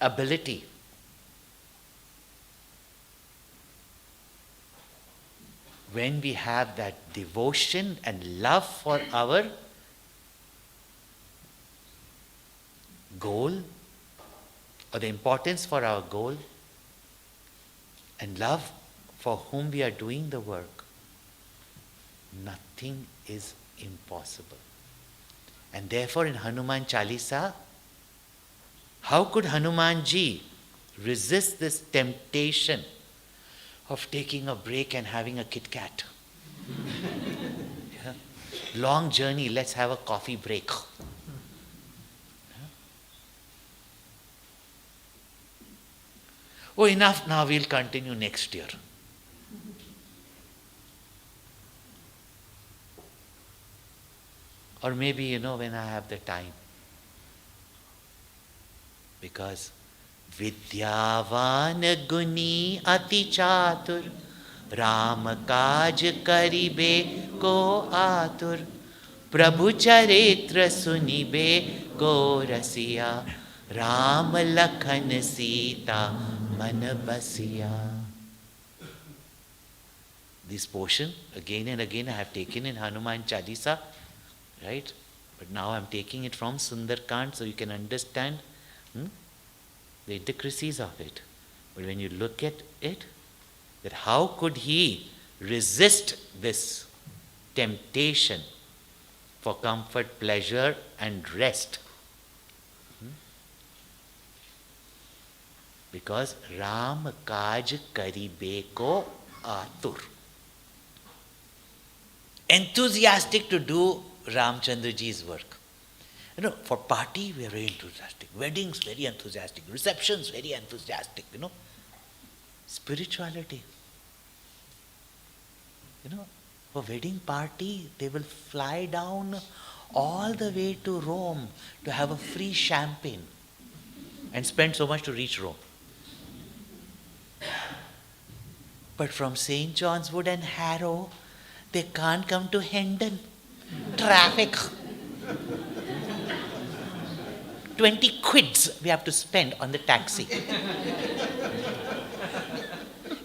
ability? When we have that devotion and love for our goal, or the importance for our goal, and love for whom we are doing the work, nothing is impossible. And therefore in Hanuman Chalisa, how could Hanumanji resist this temptation of taking a break and having a Kit Kat? Yeah. Long journey, let's have a coffee break. Oh, enough now, we'll continue next year. Or maybe, when I have the time. Because Vidyavan guni ati chatur, Ram kaj karibe ko atur, Prabhu charitra sunibe ko rasiya, Ram lakhan sita man basiya. This portion, again and again, I have taken in Hanuman Chalisa, right? But now I am taking it from Sundarkand so you can understand the intricacies of it. But when you look at it, that how could he resist this temptation for comfort, pleasure and rest? Because Ram kaj karibe ko atur. Enthusiastic to do Ramchandraji's work. For party we are very enthusiastic. Weddings very enthusiastic. Receptions very enthusiastic. Spirituality. For wedding party they will fly down all the way to Rome to have a free champagne and spend so much to reach Rome. But from St. John's Wood and Harrow, they can't come to Hendon. Traffic. 20 quids we have to spend on the taxi.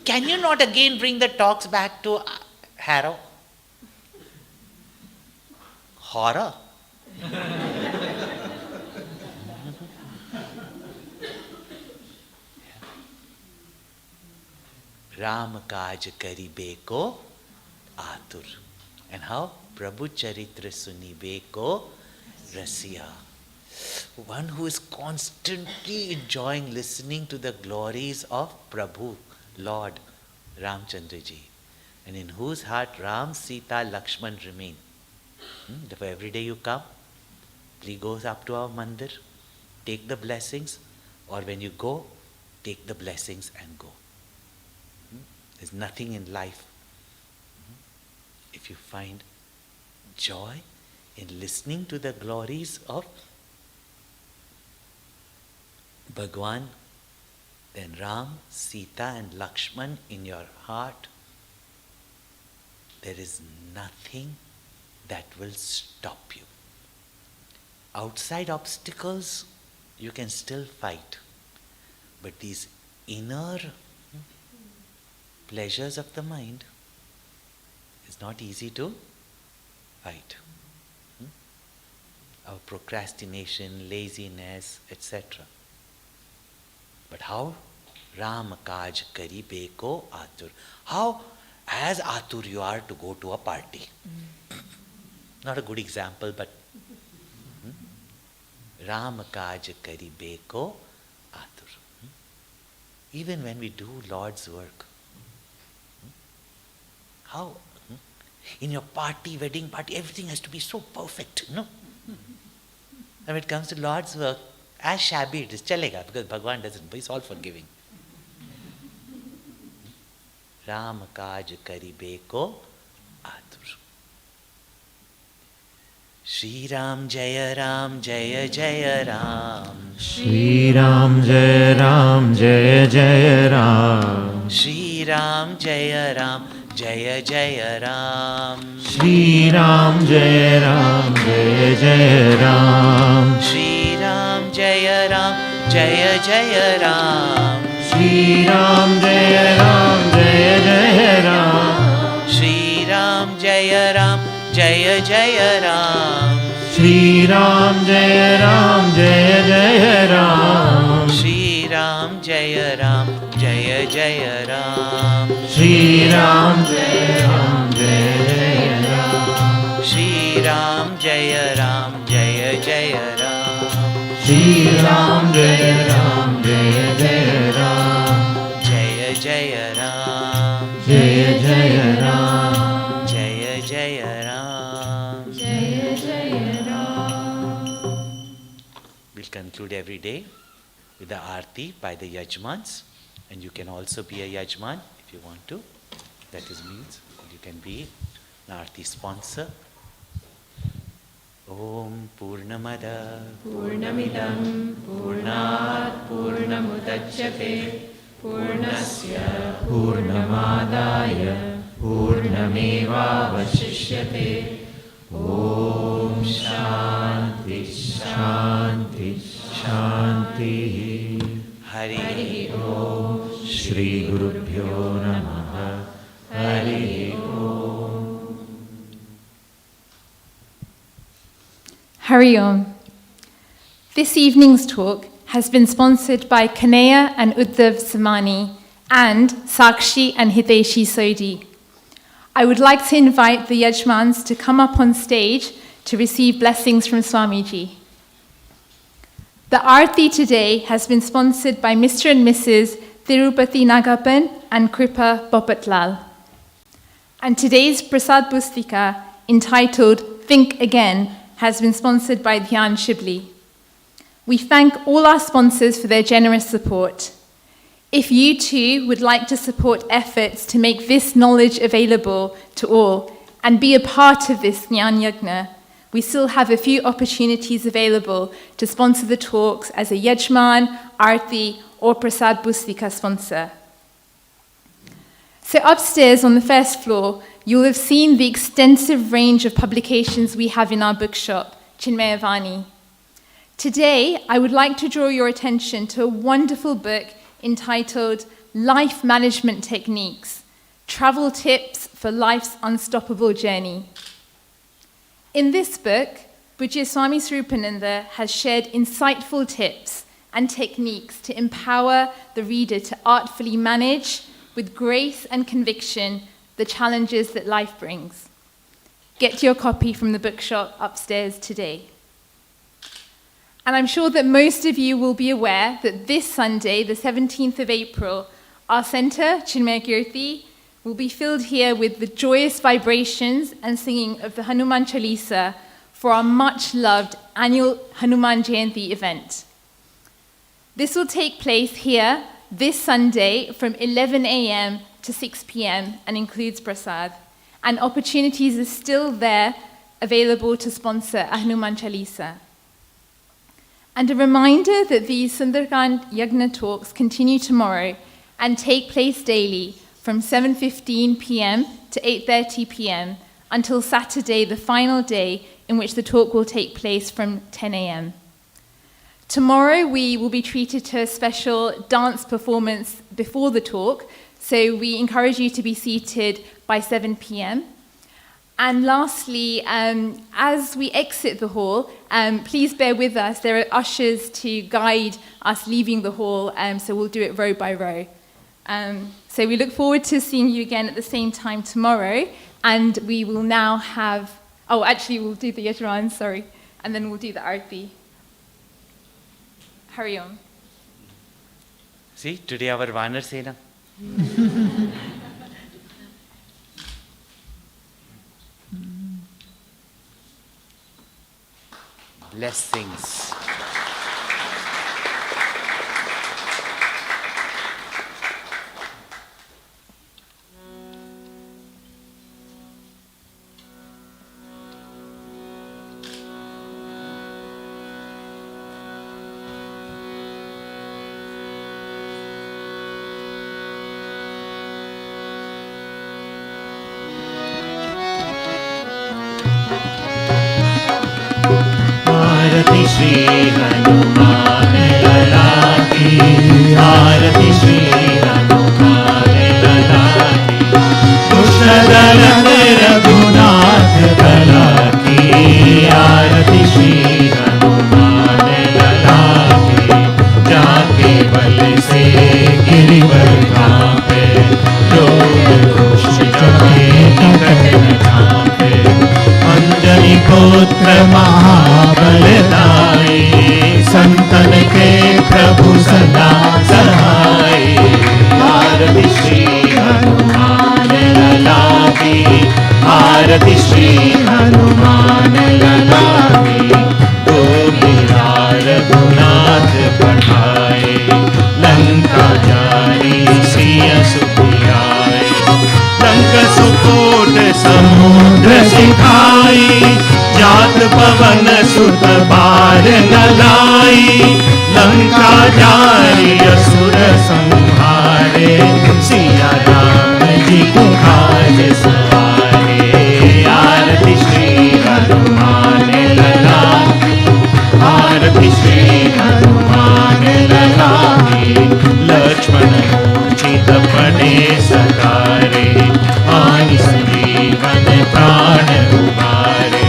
Can you not again bring the talks back to Harrow? Horror. Ram kaj karibe ko atur. And how? Prabhu charitra sunibe ko rasiya. One who is constantly enjoying listening to the glories of Prabhu, Lord Ramchandraji, and in whose heart Ram, Sita, Lakshman remain. Therefore every day you come, please go up to our mandir, take the blessings, or when you go, take the blessings and go. There's nothing in life. If you find joy in listening to the glories of Bhagwan, then Ram, Sita and Lakshman in your heart, there is nothing that will stop you. Outside obstacles, you can still fight. But these inner pleasures of the mind is not easy to fight. Our procrastination, laziness, etc. But how? Ram kaj karibe ko atur. How as atur you are to go to a party. Not a good example, but Ram kaj karibe ko atur. Even when we do Lord's work, how? In your party, wedding party, everything has to be so perfect, no? And when it comes to Lord's work, as shabby it is, chalega, because Bhagwan doesn't, but he's all forgiving. Ram kaj karibe ko atur. Sri Ram Jaya Jaya Ram. Sri Ram Jaya Jaya Ram. Sri Ram Jaya Jaya Ram. Sri Ram Jaya Jaya Ram. Sri Ram Jaya Jaya Ram. Sri Ram Jaya Jaya Ram. Sri Ram Jaya Jaya Ram. Sri Ram Jaya Jaya Ram. Sri Ram Jaya Jaya Ram. Sri Ram Jaya Jaya Ram. Sri Ram Jaya Jaya Ram. Sri Ram Jaya Jaya Ram. Jaya Jaya Ram. Jaya Jaya Ram. Jaya Jaya Ram. Jaya Jaya Ram. We'll conclude every day with the Aarti by the Yajmans, and you can also be a Yajman if you want to. That is means you can be an Aarti sponsor. Om Purnamada Purnamidam Purnat Purnamudachyate Purnasya Purnamadaya Purnameva Vashishyate. Om Shanti Shanti Shanti. Hari Om. Shri Gurubhyo Namaha. Hari Om. Hari Om. This evening's talk has been sponsored by Kanaya and Uddhav Samani and Sakshi and Hiteshi Sodhi. I would like to invite the Yajmans to come up on stage to receive blessings from Swamiji. The Aarti today has been sponsored by Mr. and Mrs. Tirupati Nagapan and Kripa Bopatlal. And today's Prasad Pustika, entitled Think Again, has been sponsored by Dhyan Shibli. We thank all our sponsors for their generous support. If you too would like to support efforts to make this knowledge available to all and be a part of this Jnana Yajna, we still have a few opportunities available to sponsor the talks as a Yajman, Aarti, or Prasad Pustika sponsor. So upstairs on the first floor, you'll have seen the extensive range of publications we have in our bookshop, Chinmaya Vani. Today, I would like to draw your attention to a wonderful book entitled Life Management Techniques, Travel Tips for Life's Unstoppable Journey. In this book, Pujya Swami Swaroopananda has shared insightful tips and techniques to empower the reader to artfully manage, with grace and conviction, the challenges that life brings. Get your copy from the bookshop upstairs today. And I'm sure that most of you will be aware that this Sunday, the 17th of April, our centre, Chinmaya Kirti, will be filled here with the joyous vibrations and singing of the Hanuman Chalisa for our much-loved annual Hanuman Jayanti event. This will take place here this Sunday from 11 a.m. to 6 p.m. and includes prasad. And opportunities are still there available to sponsor a Hanuman Chalisa. And a reminder that these Sundarkand Yagna talks continue tomorrow and take place daily from 7:15 p.m. to 8:30 p.m. until Saturday, the final day, in which the talk will take place from 10 a.m. Tomorrow we will be treated to a special dance performance before the talk, so we encourage you to be seated by 7 p.m. And lastly, as we exit the hall, please bear with us. There are ushers to guide us leaving the hall, so we'll do it row by row. So we look forward to seeing you again at the same time tomorrow, and we will now have, we'll do the Yajran, sorry, and then we'll do the Arti. Hurry on. See, today our Vanar Sena. Blessings. आरती श्री हनुमान लला की, आरती श्री हनुमान लला की, कुशल रघुनाथ लला की, आरती श्री हनुमान लला की, जाके बल से गिरिवर कांपे, रोग कुश जमे निकट न कांपे, अंजनी पुत्र महाबलदाई, संतन के प्रभु सदा सहाय, आरती श्री हनुमान लला की, आरती श्री हनुमान लला की, गोविंदा रघुनाथ पठाए, लंका जारी सिय सुखियाए, लंक सुकोट समुद्र सिखाई, जात पवन सुत बार न लाई, लंका जारी असुर संहारे, सिया राम जी को काज सवारे, आरती श्री हनुमान लला की, आरती श्री हनुमान लला की, लक्ष्मण मूर्छित पड़े सकारे, आनि संजीवन प्राण उबारे,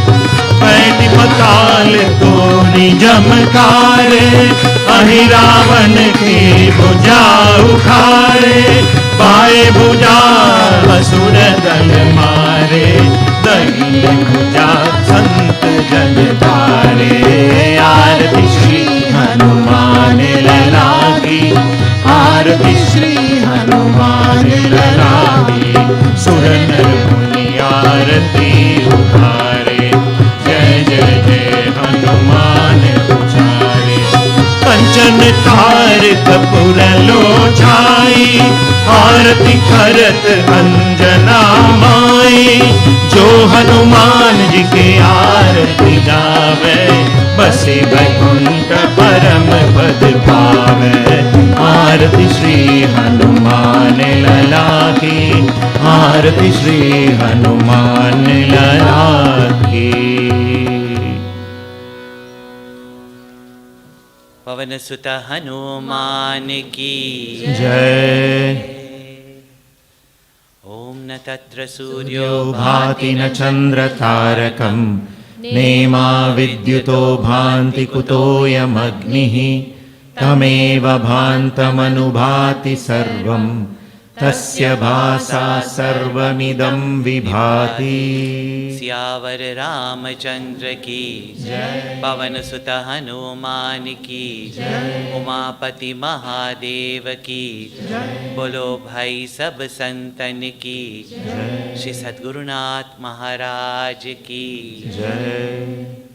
पैठ पताल तोरी जमकारे, अहि रावण की भुजा उखारे, बाए भुजा असुर दल मारे, दहिने भुजा संत जन तारे, आरती श्री हनुमान लला की, आरती श्री हनुमान लला की, सुर नर मुनि आरती उतारे, जय जय जय हनुमान उचारे, कंचन तार कपूर लो छाई, आरती करत अंजना माई, जो हनुमान जी के आरती गावे, बसे बैकुंठ परम पद पावे, आरती श्री हनुमान लला की, आरती श्री हनुमान लला की। पवन सुत हनुमान की जय। ओम न तत्र सूर्यो यो भाति न चंद्र तारकं, नेमा विद्युतो भान्ति कुतोऽयमग्निः, तमेव भान्तमनुभाति सर्वं, तस्य भासा सर्वमिदं विभाति। सियावर रामचंद्र की जय, पवन सुत हनुमान की जय, उमापति महादेव की जय, बोलो भाई सब संतन की जय, श्री सद्गुरुनाथ महाराज की जय।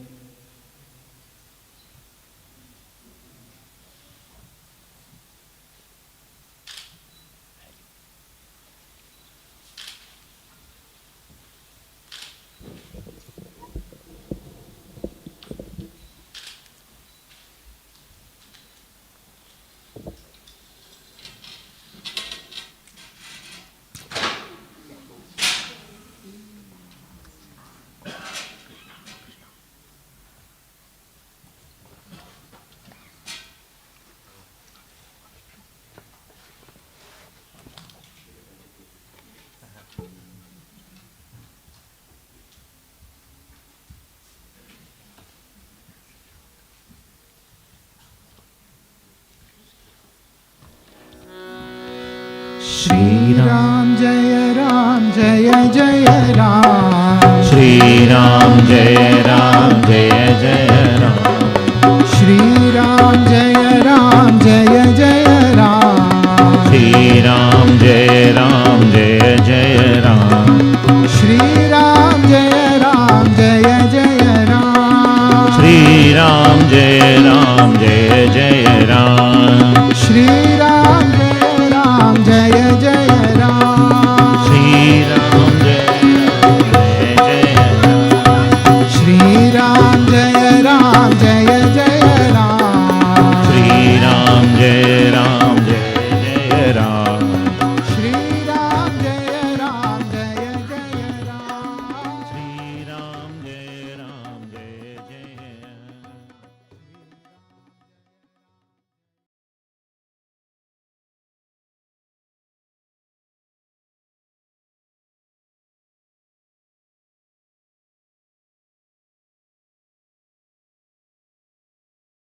Shri Ram Jaya Ram Jaya Jaya Ram. Shri Ram Jaya Ram Jaya Jaya